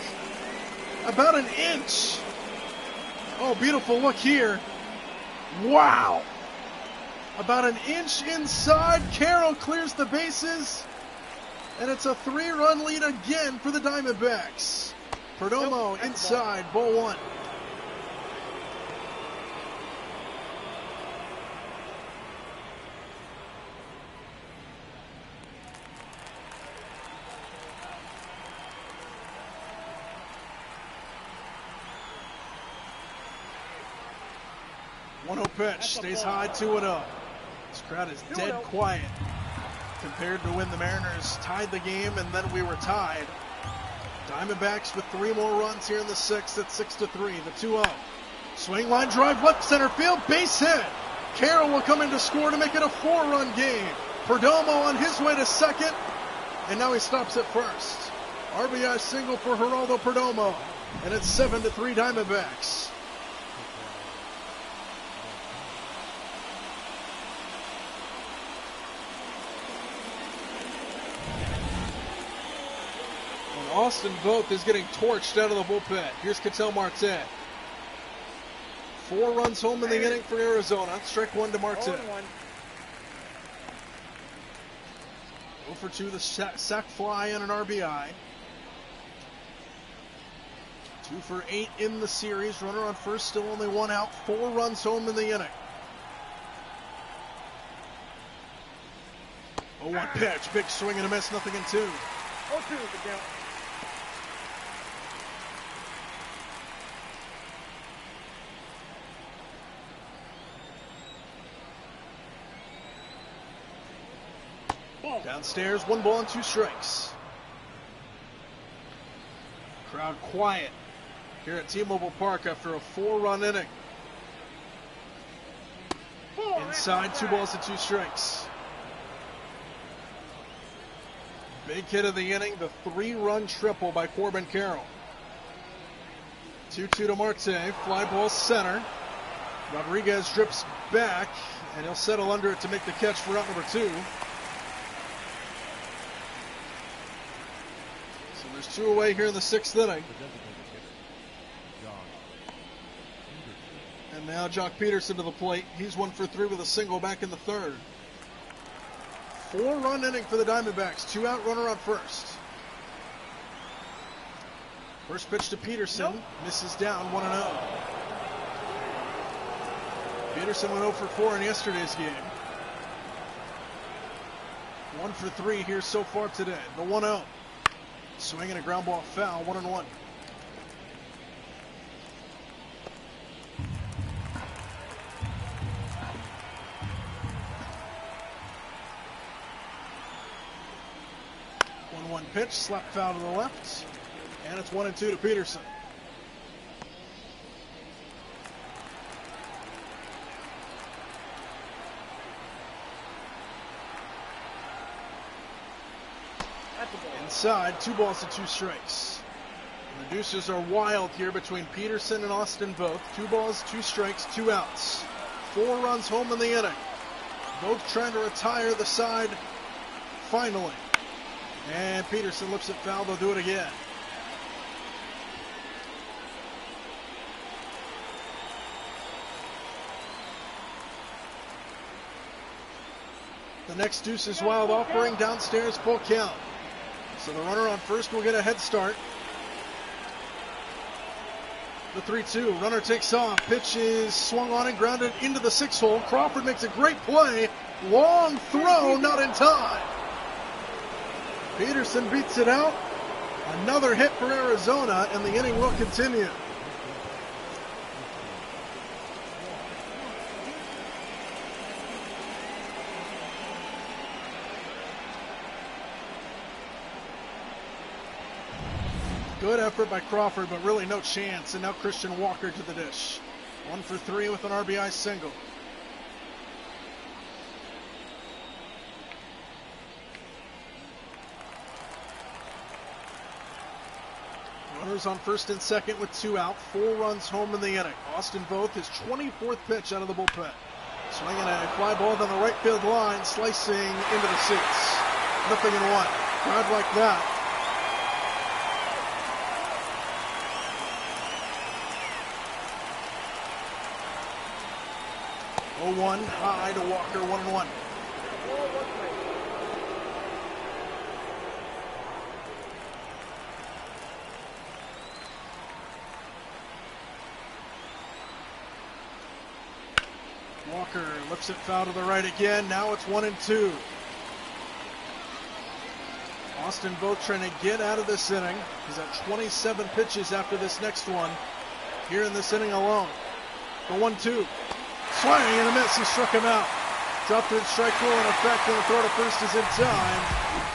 About an inch. Oh, beautiful look here. Wow. About an inch inside. Carroll clears the bases. And it's a 3-run lead again for the Diamondbacks. Perdomo inside, ball 1. Pitch stays high, 2-0. This crowd is dead quiet compared to when the Mariners tied the game and then we were tied. Diamondbacks with 3 more runs here in the 6th at 6-3. The 2-0. Swing, line drive, left center field, base hit. Carroll will come in to score to make it a 4-run game. Perdomo on his way to second, and now he stops at first. RBI single for Geraldo Perdomo, and it's 7-3 Diamondbacks. Austin Voth is getting torched out of the bullpen. Here's Ketel Marte. 4 runs home in the inning for Arizona. Strike 1 to Marte. 0 for 2, the sac fly and an RBI. 2 for 8 in the series. Runner on first, still only 1 out. 4 runs home in the inning. 0-1 pitch. Big swing and a miss. Nothing in 2. 0-2 the count. Downstairs, 1 ball and 2 strikes. Crowd quiet here at T-Mobile Park after a 4-run inning. Inside, 2 balls and 2 strikes. Big hit of the inning, the 3-run triple by Corbin Carroll. 2-2 to Marte, fly ball center. Rodriguez drips back, and he'll settle under it to make the catch for out number 2. There's 2 away here in the 6th inning. And now Jock Peterson to the plate. He's 1 for 3 with a single back in the 3rd. 4-run inning for the Diamondbacks. 2 out, runner on first. First pitch to Peterson. Misses down, 1-0. Peterson went 0 for 4 in yesterday's game. 1 for 3 here so far today. The 1-0. Swinging a ground ball foul, 1-1. One pitch, slap foul to the left, and it's 1-2 to Peterson. Inside, 2 balls and 2 strikes. And the deuces are wild here between Peterson and Austin Voth. 2 balls, 2 strikes, 2 outs. 4 runs home in the inning. Both trying to retire the side finally. And Peterson lifts it foul. They'll do it again. The next deuce is wild offering downstairs, full count. So the runner on first will get a head start. The 3-2, runner takes off, pitch is swung on and grounded into the 6-hole. Crawford makes a great play, long throw, not in time. Peterson beats it out. Another hit for Arizona, and the inning will continue. Good effort by Crawford, but really no chance. And now Christian Walker to the dish. 1 for 3 with an RBI single. Runners on first and second with 2 out. 4 runs home in the inning. Austin Voth, his 24th pitch out of the bullpen. Swinging a fly ball down the right field line, slicing into the seats. 0-1. Crowd like that. One high to Walker, 1-1. Walker lifts it foul to the right again. Now it's 1-2. Austin Voth trying to get out of this inning. He's at 27 pitches after this next one here in this inning alone. The 1-2. Swing and a miss. He struck him out. Dropped it, strike rule in effect, and the throw to first is in time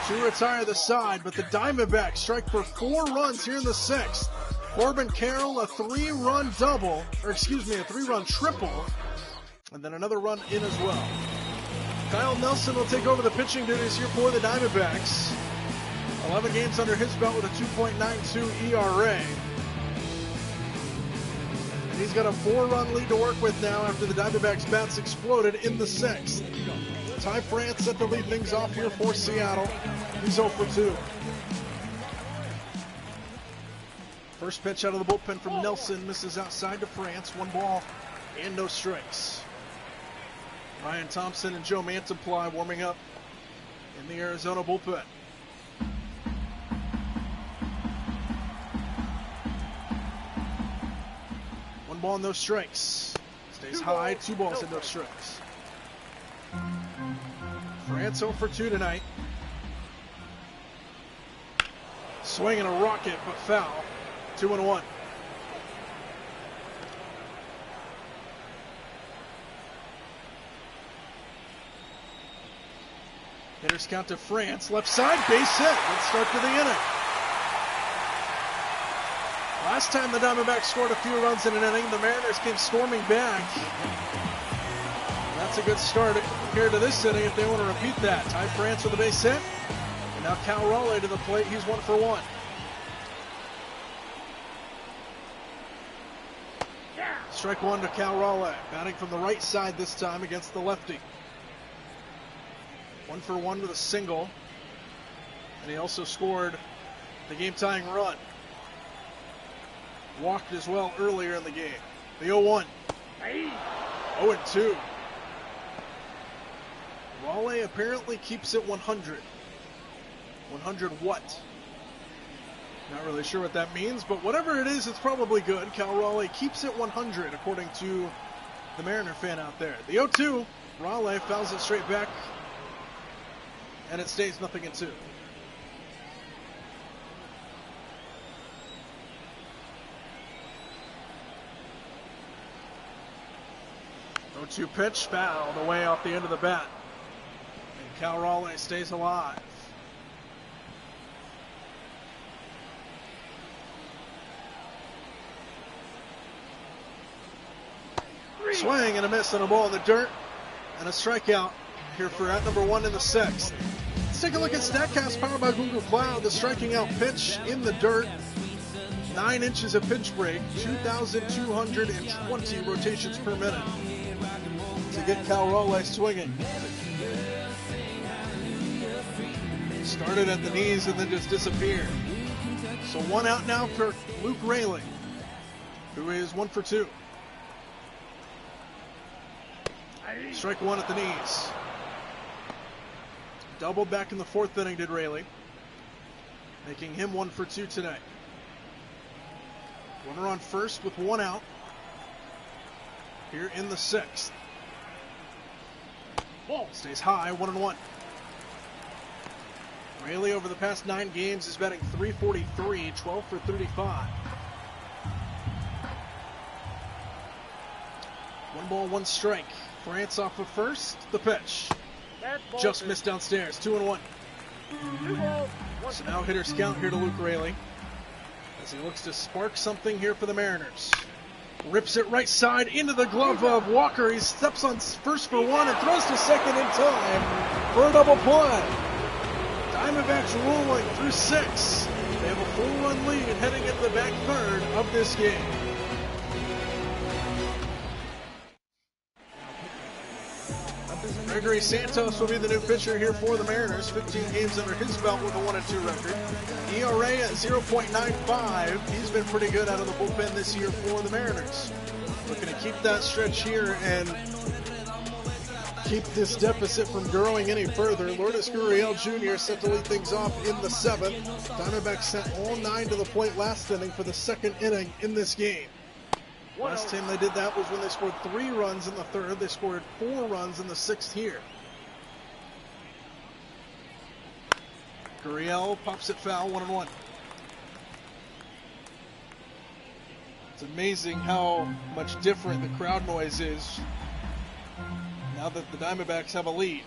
to retire the side. But the Diamondbacks strike for 4 runs here in the 6th. Corbin Carroll, a 3-run double, or excuse me, a 3-run triple, and then another run in as well. Kyle Nelson will take over the pitching duties here for the Diamondbacks. 11 games under his belt with a 2.92 ERA. He's got a 4-run lead to work with now after the Diamondbacks' bats exploded in the 6th. Ty France set to lead things off here for Seattle. He's 0 for 2. First pitch out of the bullpen from Nelson misses outside to France. 1 ball and no strikes. Ryan Thompson and Joe Mantiply warming up in the Arizona bullpen. 1 ball, no strikes. Stays high, 2 balls and no strikes. France 0 for 2 tonight. Swinging a rocket, but foul. 2-1. Hitters count to France. Left side, base hit. Let's start to the inning. Last time the Diamondbacks scored a few runs in an inning, the Mariners came storming back. That's a good start compared to this inning if they want to repeat that. Ty France with a base hit. And now Cal Raleigh to the plate. He's 1 for 1. Strike 1 to Cal Raleigh. Batting from the right side this time against the lefty. 1 for 1 with a single. And he also scored the game-tying run. Walked as well earlier in the game. The 0-1. 0-2. Raleigh apparently keeps it 100. 100 what? Not really sure what that means, but whatever it is, it's probably good. Cal Raleigh keeps it 100, according to the Mariner fan out there. The 0-2. Raleigh fouls it straight back, and it stays 0-2. Two pitch, foul the way off the end of the bat. And Cal Raleigh stays alive. Swing and a miss and a ball in the dirt. And a strikeout here for at number 1 in the 6th. Let's take a look at StatCast powered by Google Cloud. The striking out pitch in the dirt. 9 inches of pitch break. 2,220 rotations per minute. To get Cal Raleigh swinging. Started at the knees and then just disappeared. So 1 out now for Luke Raley, who is 1 for 2. Strike 1 at the knees. Doubled back in the 4th inning did Raley. making him 1 for 2 today. Runner on first with 1 out here in the 6th. Ball stays high, 1-1. Raley over the past 9 games is batting .343, 12 for 35. 1 ball, 1 strike. France off of first. The pitch. Just missed downstairs. 2-1. So now hitters count here to Luke Raley as he looks to spark something here for the Mariners. Rips it right side into the glove of Walker. He steps on first for 1 and throws to second in time for a double play. Diamondbacks rolling through 6. They have a 4-run lead heading into the back third of this game. Gregory Santos will be the new pitcher here for the Mariners. 15 games under his belt with a 1-2 record. ERA at 0.95. He's been pretty good out of the bullpen this year for the Mariners. Looking to keep that stretch here and keep this deficit from growing any further. Lourdes Gurriel Jr. set to lead things off in the 7th. Diamondbacks sent all 9 to the plate last inning for the 2nd inning in this game. Last time they did that was when they scored 3 runs in the 3rd. They scored 4 runs in the 6th here. Gurriel pops it foul, 1-1. It's amazing how much different the crowd noise is now that the Diamondbacks have a lead.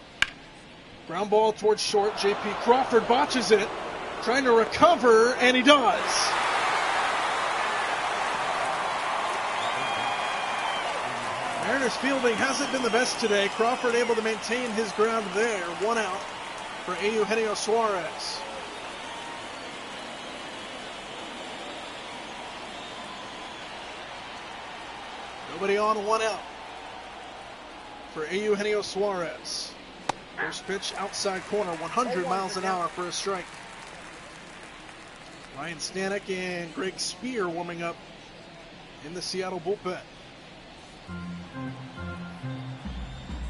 Ground ball towards short. J.P. Crawford botches it, trying to recover, and he does. Mariners fielding hasn't been the best today. Crawford able to maintain his ground there. 1 out for Eugenio Suarez. Nobody on, 1 out for Eugenio Suarez. First pitch outside corner, 100 miles an hour for a strike. Ryan Stanek and Greg Spear warming up in the Seattle bullpen.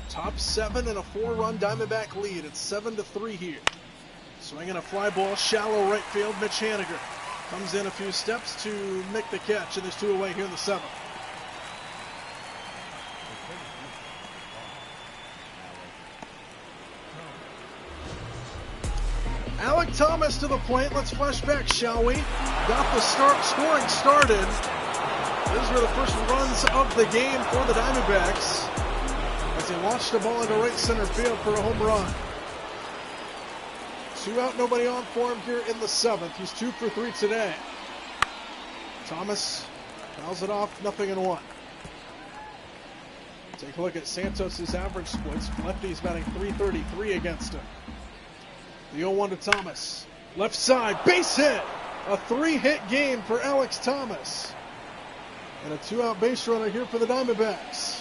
Top 7 and a 4-run Diamondback lead. It's 7-3 here. Swinging a fly ball, shallow right field. Mitch Haniger comes in a few steps to make the catch, and there's 2 away here in the 7th. Alec Thomas to the plate. Let's flash back, shall we? Got the scoring started. Those were the first runs of the game for the Diamondbacks as he launched the ball into right center field for a home run. 2 out, nobody on for him here in the 7th. He's 2 for 3 today. Thomas fouls it off, 0-1. Take a look at Santos' average splits. Lefty's batting .333 against him. The 0-1 to Thomas. Left side, base hit. A 3-hit game for Alex Thomas. And a 2-out base runner here for the Diamondbacks.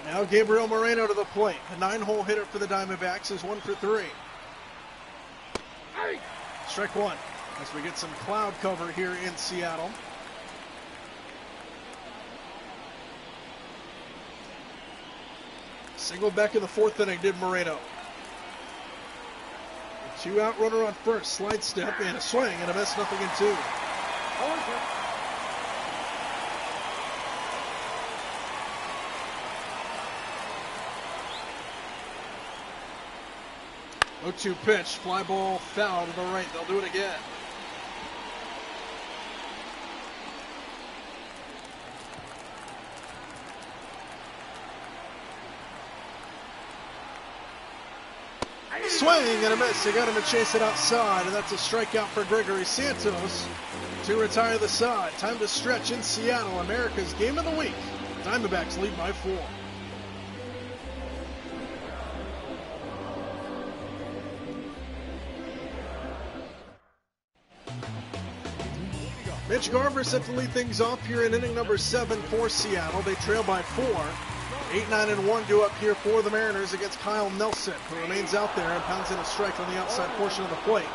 Now Gabriel Moreno to the plate. A 9-hole hitter for the Diamondbacks is 1 for 3. Strike 1 as we get some cloud cover here in Seattle. Single back in the 4th inning did Moreno. 2-out runner on first, slide step, and a swing, and a miss, 0-2. 0-2 pitch, fly ball foul to the right. They'll do it again. Swing and a miss. They got him to chase it outside, and that's a strikeout for Gregory Santos to retire the side. Time to stretch in Seattle. America's game of the week. Diamondbacks lead by 4. Mitch Garver set to lead things off here in inning number 7 for Seattle. They trail by 4. 8-9-1 go up here for the Mariners against Kyle Nelson, who remains out there and pounds in a strike on the outside portion of the plate.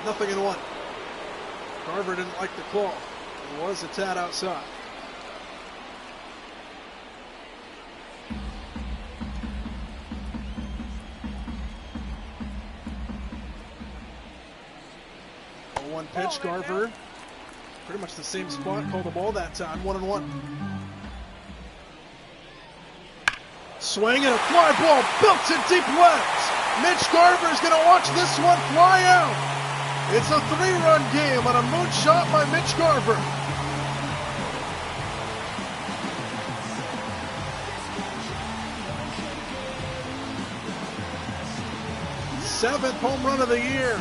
0-1. Garver didn't like the call. It was a tad outside. 1 pitch. Garver, pretty much the same spot, called the ball that time. 1-1. Swing and a fly ball built to deep left. Mitch Garver's going to watch this one fly out. It's a 3-run game on a moonshot by Mitch Garver. Seventh home run of the year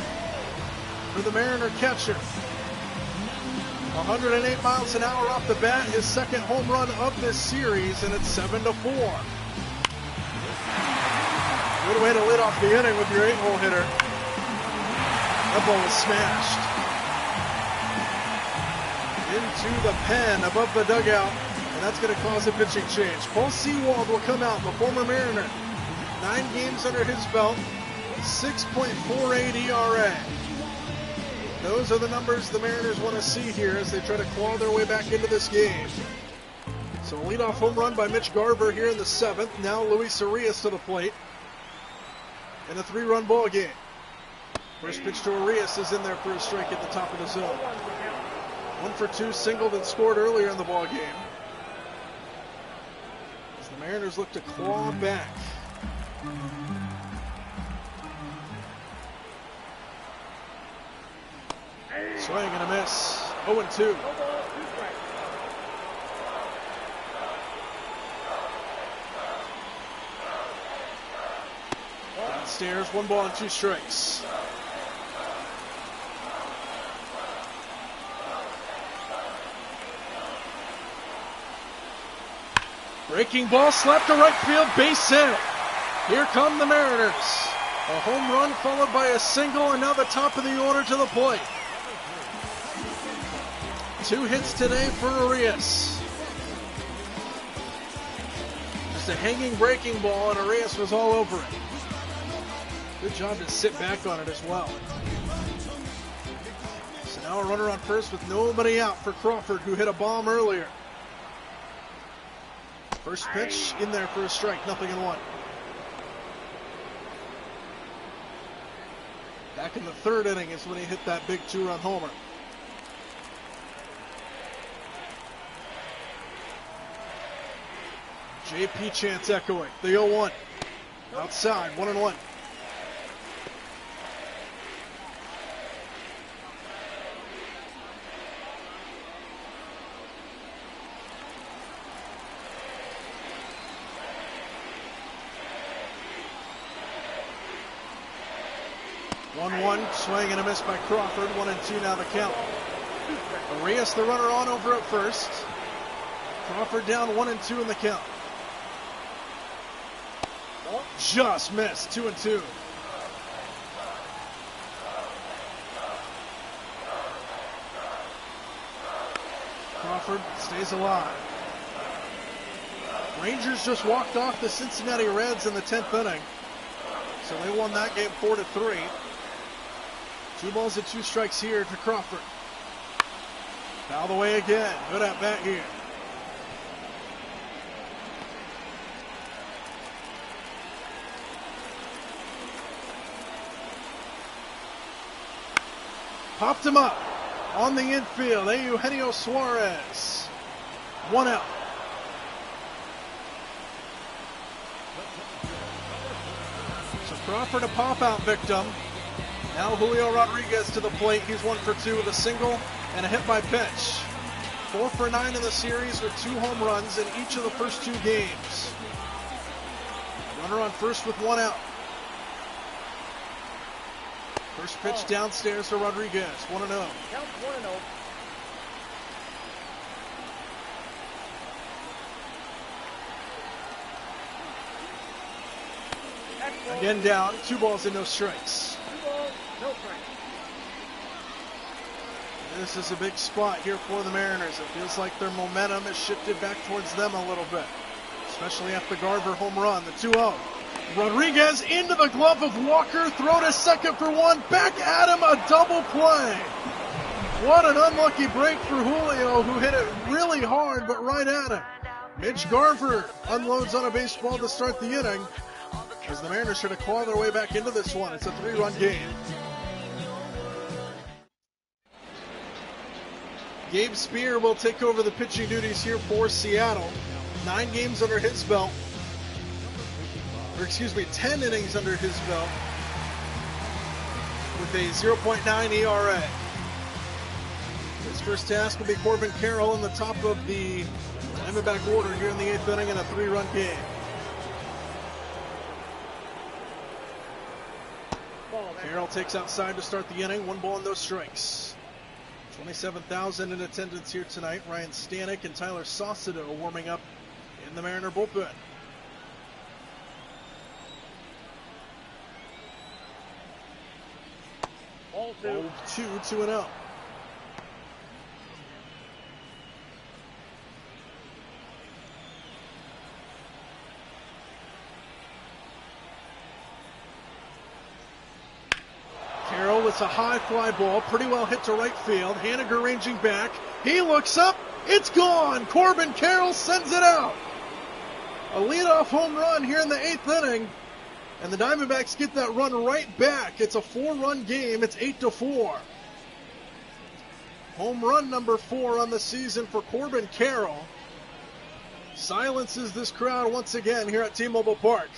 for the Mariner catcher. 108 miles an hour off the bat, his second home run of this series, and it's 7-4. Good way to lead off the inning with your 8-hole hitter. That ball was smashed into the pen above the dugout, and that's going to cause a pitching change. Paul Sewald will come out, the former Mariner. 9 games under his belt, 6.48 ERA. Those are the numbers the Mariners want to see here as they try to claw their way back into this game. So a leadoff home run by Mitch Garver here in the 7th. Now Luis Arias to the plate in a 3-run ball game. First pitch to Arias is in there for a strike at the top of the zone. 1 for 2, singled and scored earlier in the ball game. As the Mariners look to claw back. Swing and a miss. 0-2. Downstairs, 1 ball and 2 strikes. Breaking ball slapped to right field, base hit. Here come the Mariners. A home run followed by a single, and now the top of the order to the plate. 2 hits today for Arias. Just a hanging breaking ball, and Arias was all over it. Good job to sit back on it as well. So now a runner on first with nobody out for Crawford, who hit a bomb earlier. First pitch in there for a strike, 0-1. Back in the 3rd inning is when he hit that big 2-run homer. JP chants echoing. The 0-1. Outside, 1-1. Swing and a miss by Crawford. 1-2 now the count. Arias the runner on over at first. Crawford down 1-2 in the count. Just missed. 2-2. Crawford stays alive. Rangers just walked off the Cincinnati Reds in the 10th inning. So they won that game 4-3. 2 balls and 2 strikes here to Crawford. Foul the way again. Good at bat here. Popped him up on the infield. Eugenio Suarez. 1 out. So Crawford a pop-out victim. Now Julio Rodriguez to the plate. He's 1 for 2 with a single and a hit by pitch. 4 for 9 in the series with 2 home runs in each of the first 2 games. Runner on first with 1 out. First pitch downstairs to Rodriguez. 1-0. Count 1-0. Again down. 2 balls and no strikes. 2 balls, no strikes. This is a big spot here for the Mariners. It feels like their momentum has shifted back towards them a little bit, especially after the Garver home run, the 2-0. Rodriguez into the glove of Walker, throw to second for 1, back at him, a double play. What an unlucky break for Julio, who hit it really hard, but right at him. Mitch Garver unloads on a baseball to start the inning, as the Mariners try to claw their way back into this one. It's a 3-run game. Gabe Spear will take over the pitching duties here for Seattle. 9 games under his belt. 10 innings under his belt with a 0.9 ERA. His first task will be Corbin Carroll in the top of the Diamondback order here in the 8th inning in a 3-run game. Carroll takes outside to start the inning. 1 ball and no strikes. 27,000 in attendance here tonight. Ryan Stanek and Tyler Saucedo warming up in the Mariner bullpen. All 2. 2-0. Carroll with a high fly ball, pretty well hit to right field. Haniger ranging back. He looks up. It's gone. Corbin Carroll sends it out. A leadoff home run here in the 8th inning. And the Diamondbacks get that run right back. It's a 4-run game. It's 8-4. Home run number 4 on the season for Corbin Carroll. Silences this crowd once again here at T-Mobile Park.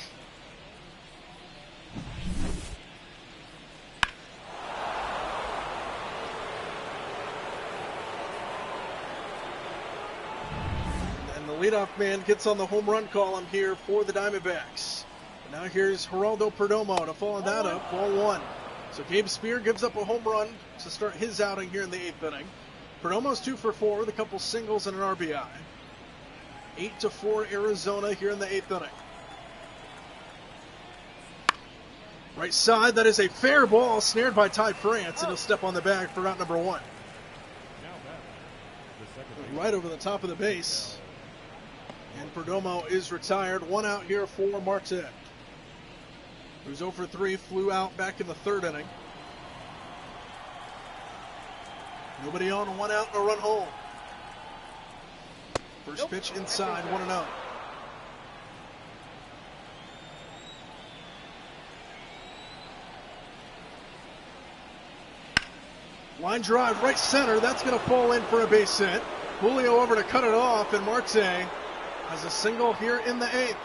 And the leadoff man gets on the home run column here for the Diamondbacks. Now here's Geraldo Perdomo to follow that up, ball 1. So Gabe Spear gives up a home run to start his outing here in the 8th inning. Perdomo's 2 for 4 with a couple singles and an RBI. 8-4 Arizona here in the 8th inning. Right side, that is a fair ball snared by Ty France, and he'll step on the bag for out number 1. Right over the top of the base. And Perdomo is retired. 1 out here for Marte, who's 0 for 3, flew out back in the 3rd inning. Nobody on, 1 out, and a run home. First pitch inside, 1-0. Line drive, right center. That's going to fall in for a base hit. Julio over to cut it off, and Marte has a single here in the 8th.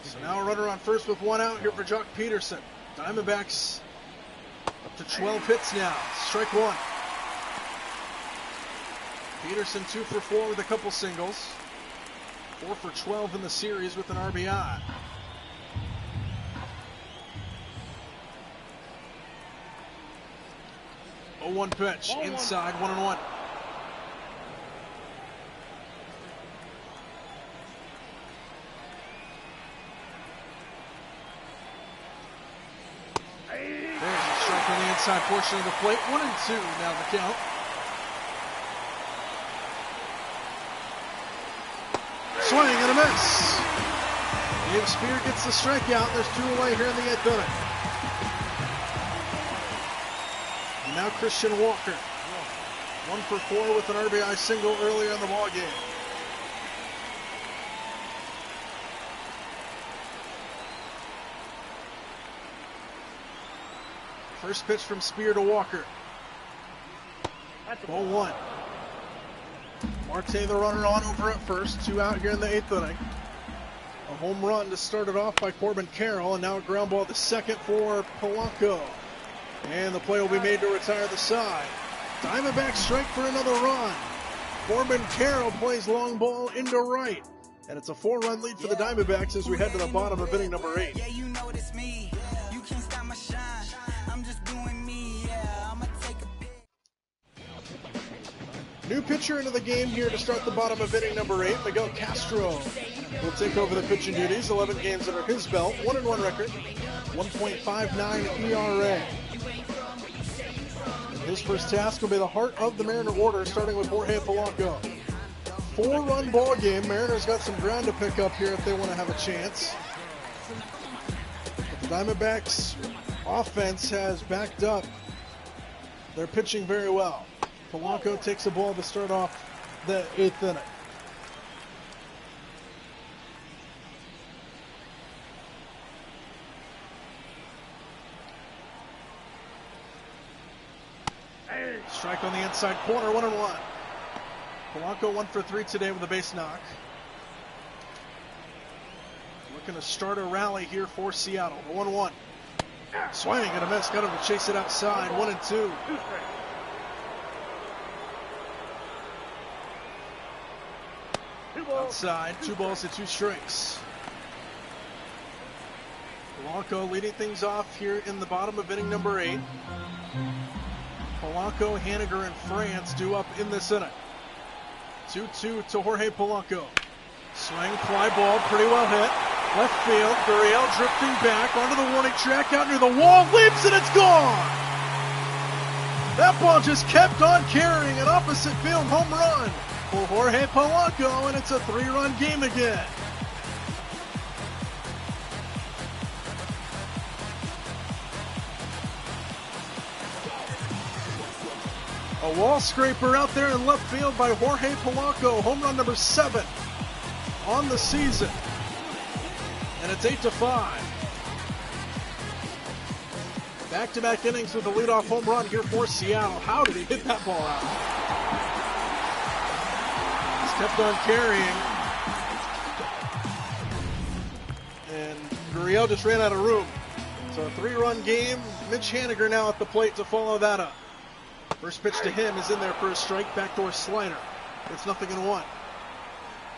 So now a runner on first with 1 out here for Jock Peterson. Diamondbacks up to 12 hits now. Strike 1. Peterson 2 for 4 with a couple singles. 4 for 12 in the series with an RBI. Oh, 1 pitch inside, 1-1. On the inside portion of the plate. 1-2 now the count. Swing and a miss. Gabe Spear gets the strikeout. There's 2 away here in the 8th inning. And now Christian Walker. 1 for 4 with an RBI single earlier in the ballgame. First pitch from Spear to Walker. Ball 1. Marte the runner on over at first. 2 out here in the 8th inning. A home run to start it off by Corbin Carroll, and now a ground ball to second for Polanco. And the play will be made to retire the side. Diamondbacks strike for another run. Corbin Carroll plays long ball into right. And it's a 4-run lead for the Diamondbacks as we head to the bottom of inning number 8. Yeah, you know it's me. You can't stop my shine. I'm just doing me. Yeah, I'ma take a pic. New pitcher into the game here to start the bottom of inning number 8. Miguel Castro will take over the pitching duties. 11 games under his belt. 1-1 record. 1.59 ERA. And his first task will be the heart of the Mariner order, starting with Jorge Polanco. 4-run ball game. Mariners got some ground to pick up here if they want to have a chance. But the Diamondbacks offense has backed up. They're pitching very well. Polanco takes a ball to start off the 8th inning. Strike on the inside corner, 1-1. Polanco 1 for 3 today with a base knock. Looking to start a rally here for Seattle. 1-1. Swing and a miss. Got him to chase it outside. 1-2. Outside, 2 balls and 2 strikes. Polanco leading things off here in the bottom of inning number 8. Polanco, Haniger, and France due up in this inning. 2-2 to Jorge Polanco. Swing, fly ball, pretty well hit. Left field, Gurriel drifting back onto the warning track, out near the wall, leaps, and it's gone! That ball just kept on carrying, an opposite field home run for Jorge Polanco, and it's a 3-run game again. A wall scraper out there in left field by Jorge Polanco, home run number 7 on the season. And it's 8-5. Back-to-back innings with a leadoff home run here for Seattle. How did he hit that ball out? He's kept on carrying. And Gurriel just ran out of room. So a 3-run game. Mitch Haniger now at the plate to follow that up. First pitch to him is in there for a strike, backdoor slider. It's 0-1.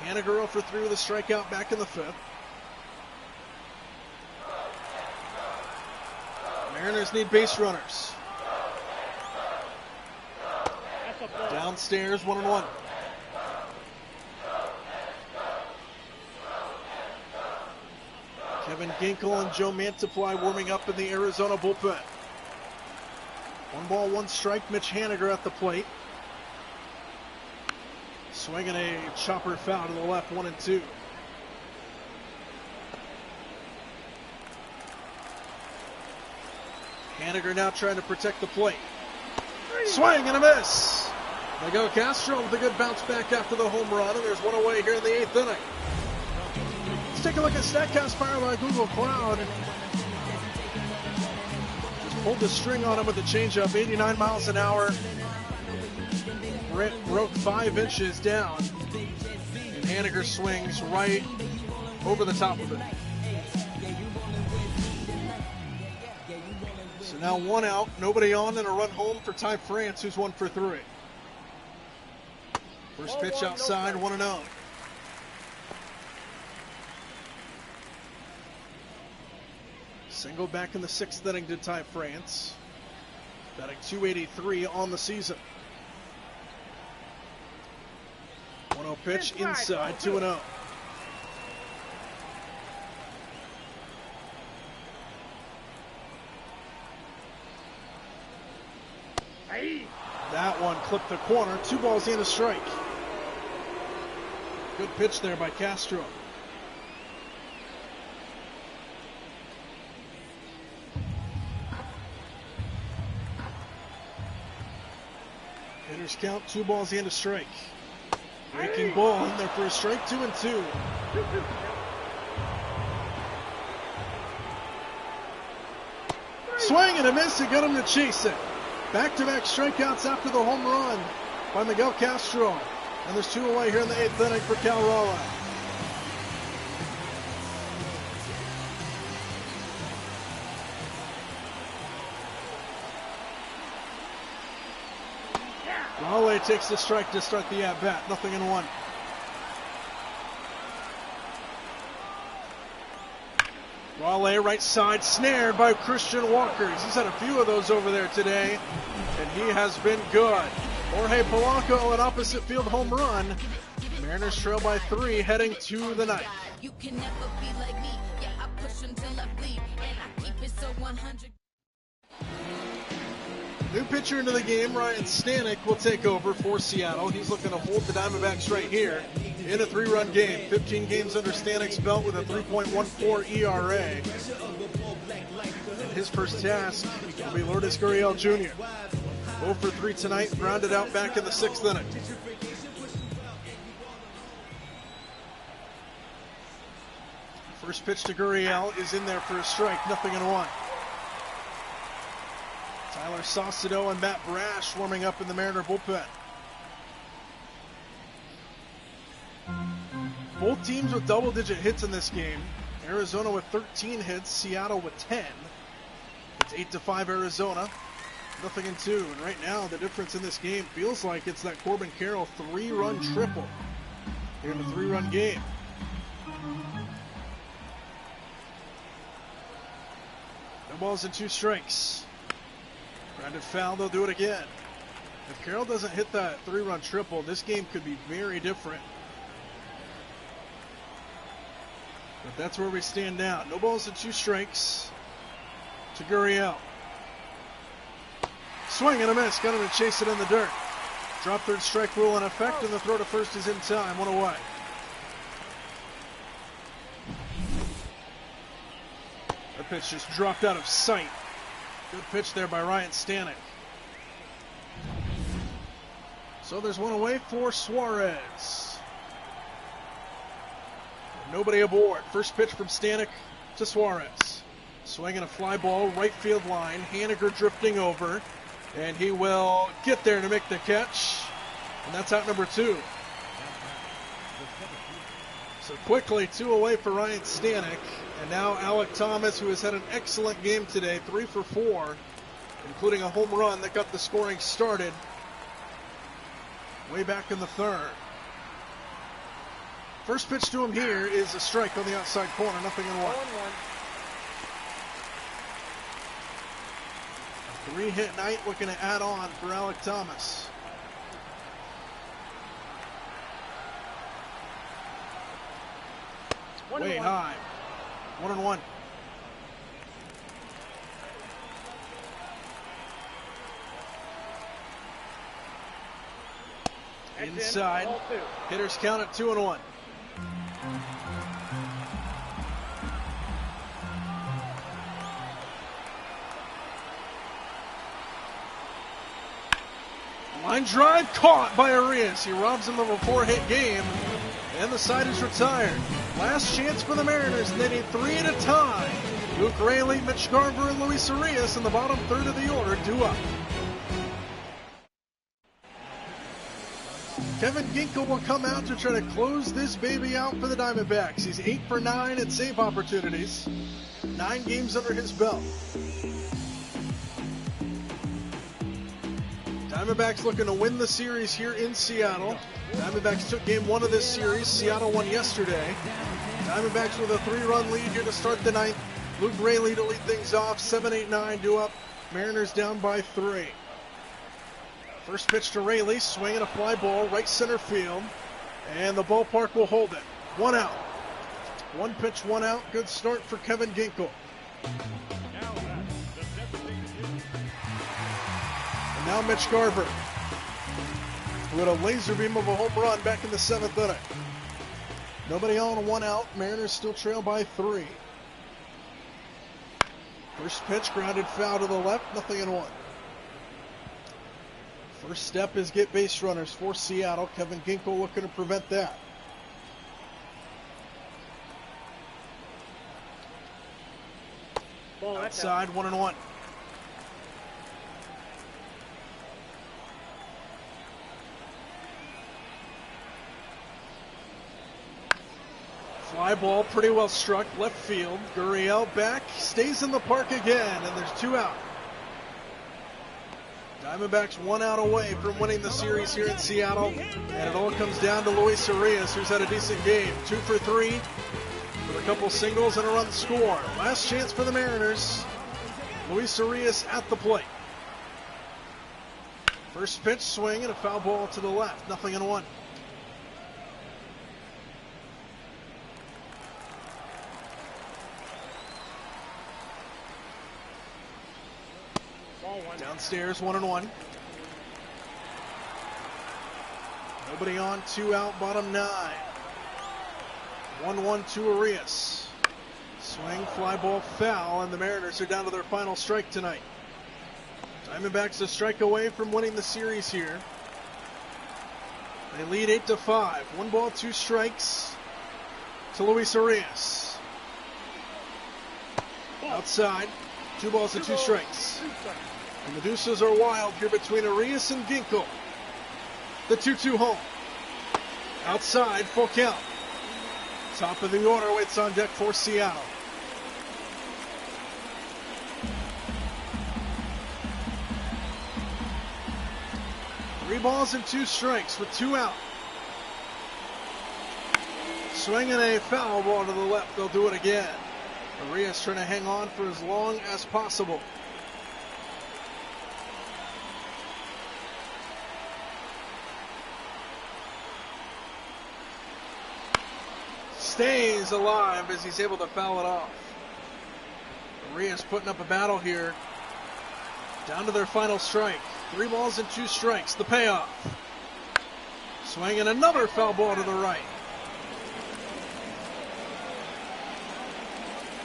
Haniger 0 for 3 with a strikeout back in the 5th. Mariners need base runners. Downstairs, 1-1. Kevin Ginkel and Joe Mantiply warming up in the Arizona bullpen. 1 ball, 1 strike. Mitch Haniger at the plate. Swinging a chopper foul to the left, 1-2. Haniger now trying to protect the plate. Swing and a miss. Miguel Castro with a good bounce back after the home run, and there's 1 away here in the 8th inning. Let's take a look at StatCast powered by Google Cloud. Just pulled the string on him with the changeup, 89 miles an hour. Broke 5 inches down, and Haniger swings right over the top of it. So now 1 out, nobody on, and a run home for Ty France, who's 1 for 3. First pitch outside, 1-0. Single back in the 6th inning to Ty France. Batting .283 on the season. 1-0 pitch inside, 2-0. That one clipped the corner. 2 balls and a strike. Good pitch there by Castro. Hitters count, 2 balls and a strike. Breaking ball in there for a strike, 2-2. Swing and a miss, he got him to chase it. Back-to-back strikeouts after the home run by Miguel Castro. And there's 2 away here in the 8th inning for Cal Raleigh. Raleigh takes the strike to start the at-bat, 0-1. Raleigh right side, snared by Christian Walker. He's had a few of those over there today, and he has been good. Jorge Polanco, an opposite field home run. Mariners trail by 3 heading to the 9th. You can never be like me. Yeah, I push until I bleed, and I keep it so 100. New pitcher into the game, Ryan Stanek will take over for Seattle. He's looking to hold the Diamondbacks right here in a 3-run game. 15 games under Stanek's belt with a 3.14 ERA. And his first task will be Lourdes Gurriel Jr. 0 for 3 tonight, grounded out back in the 6th inning. First pitch to Gurriel is in there for a strike, 0-1. Tyler Saucedo and Matt Brash warming up in the Mariner bullpen. Both teams with double-digit hits in this game. Arizona with 13 hits, Seattle with 10. It's 8-5 Arizona. 0-2. And right now, the difference in this game feels like it's that Corbin Carroll 3-run triple here in the 3-run game. No balls and 2 strikes. Grounded foul, they'll do it again. If Carroll doesn't hit that 3-run triple, this game could be very different. But that's where we stand now. No balls and 2 strikes to Gurriel. Swing and a miss. Got him to chase it in the dirt. Drop third strike rule in effect, and the throw to first is in time. 1 away. That pitch just dropped out of sight. Good pitch there by Ryan Stanek. So there's 1 away for Suarez. Nobody aboard. First pitch from Stanek to Suarez. Swinging a fly ball, right field line. Haniger drifting over. And he will get there to make the catch. And that's out number 2. So quickly, 2 away for Ryan Stanek. And now Alec Thomas, who has had an excellent game today, 3 for 4, including a home run that got the scoring started way back in the 3rd. First pitch to him here is a strike on the outside corner, 0-1. 3-hit night looking to add on for Alec Thomas. Way high. 1-1. Inside. Hitters count at 2-1. Line drive caught by Arias. He robs him of a 4-hit game, and the side is retired. Last chance for the Mariners, and they need 3 at a time. Luke Raley, Mitch Garver, and Luis Arias in the bottom third of the order, due up. Kevin Ginkel will come out to try to close this baby out for the Diamondbacks. He's 8 for 9 at save opportunities. 9 games under his belt. Diamondbacks looking to win the series here in Seattle. Diamondbacks took game 1 of this series. Seattle won yesterday. Diamondbacks with a 3-run lead here to start the 9th. Luke Raley to lead things off. 7-8-9 due up. Mariners down by 3. First pitch to Raley. Swinging a fly ball right center field. And the ballpark will hold it. 1 out. 1 pitch, 1 out. Good start for Kevin Ginkel. And now Mitch Garver with a laser beam of a home run back in the 7th inning. Nobody on, 1 out. Mariners still trail by 3. First pitch grounded foul to the left. 0-1. First step is get base runners for Seattle. Kevin Ginkel looking to prevent that. Outside, 1-1. Fly ball pretty well struck left field. Gurriel back, stays in the park again, and there's 2 out. Diamondbacks 1 out away from winning the series here in Seattle, and it all comes down to Luis Arias, who's had a decent game. 2 for 3 with a couple singles and a run score. Last chance for the Mariners. Luis Arias at the plate. First pitch, swing, and a foul ball to the left. 0-1. Downstairs, 1-1. Nobody on, 2 out, bottom 9. 1-1 to Arias. Swing, fly ball, foul, and the Mariners are down to their final strike tonight. Diamondbacks a strike away from winning the series here. They lead 8-5. 1 ball, 2 strikes to Luis Arias. Outside, 2 balls and 2 strikes. The Medusas are wild here between Arias and Ginkel. The 2-2 home. Outside, full count. Top of the order waits on deck for Seattle. Three balls and 2 strikes with 2 out. Swinging a foul ball to the left. They'll do it again. Arias trying to hang on for as long as possible. Stays alive as he's able to foul it off. Arias putting up a battle here. Down to their final strike. 3 balls and 2 strikes. The payoff. Swinging another foul ball to the right.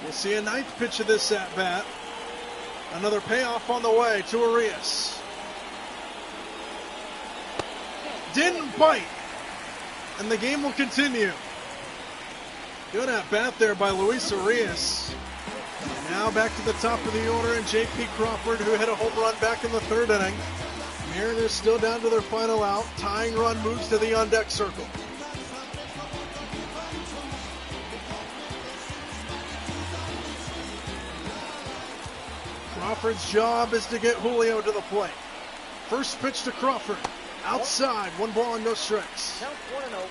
We'll see a 9th pitch of this at bat. Another payoff on the way to Arias. Didn't bite. And the game will continue. Good at bat there by Luis Arias. Now back to the top of the order, and J.P. Crawford, who hit a home run back in the 3rd inning. Mariners still down to their final out. Tying run moves to the on-deck circle. Crawford's job is to get Julio to the plate. First pitch to Crawford. Outside, 1 ball and no strikes. Count 1-0.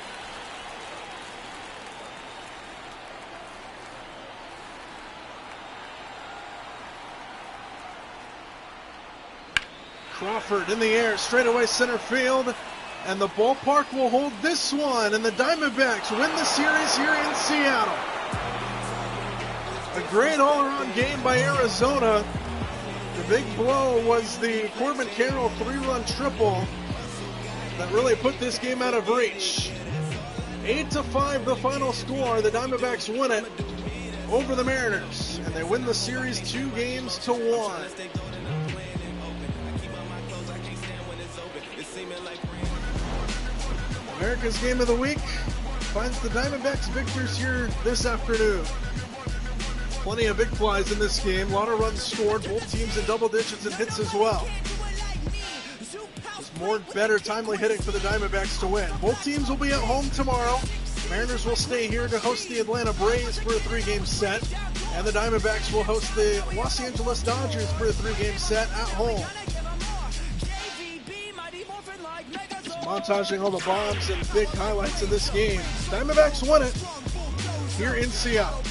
Crawford in the air, straightaway center field, and the ballpark will hold this one, and the Diamondbacks win the series here in Seattle. A great all-around game by Arizona. The big blow was the Corbin Carroll 3-run triple that really put this game out of reach. 8-5 the final score. The Diamondbacks win it over the Mariners, and they win the series 2-1. America's Game of the Week finds the Diamondbacks victors here this afternoon. Plenty of big flies in this game. A lot of runs scored. Both teams in double digits and hits as well. There's more better timely hitting for the Diamondbacks to win. Both teams will be at home tomorrow. The Mariners will stay here to host the Atlanta Braves for a 3-game set. And the Diamondbacks will host the Los Angeles Dodgers for a 3-game set at home. Montaging all the bombs and big highlights of this game. Diamondbacks win it here in Seattle.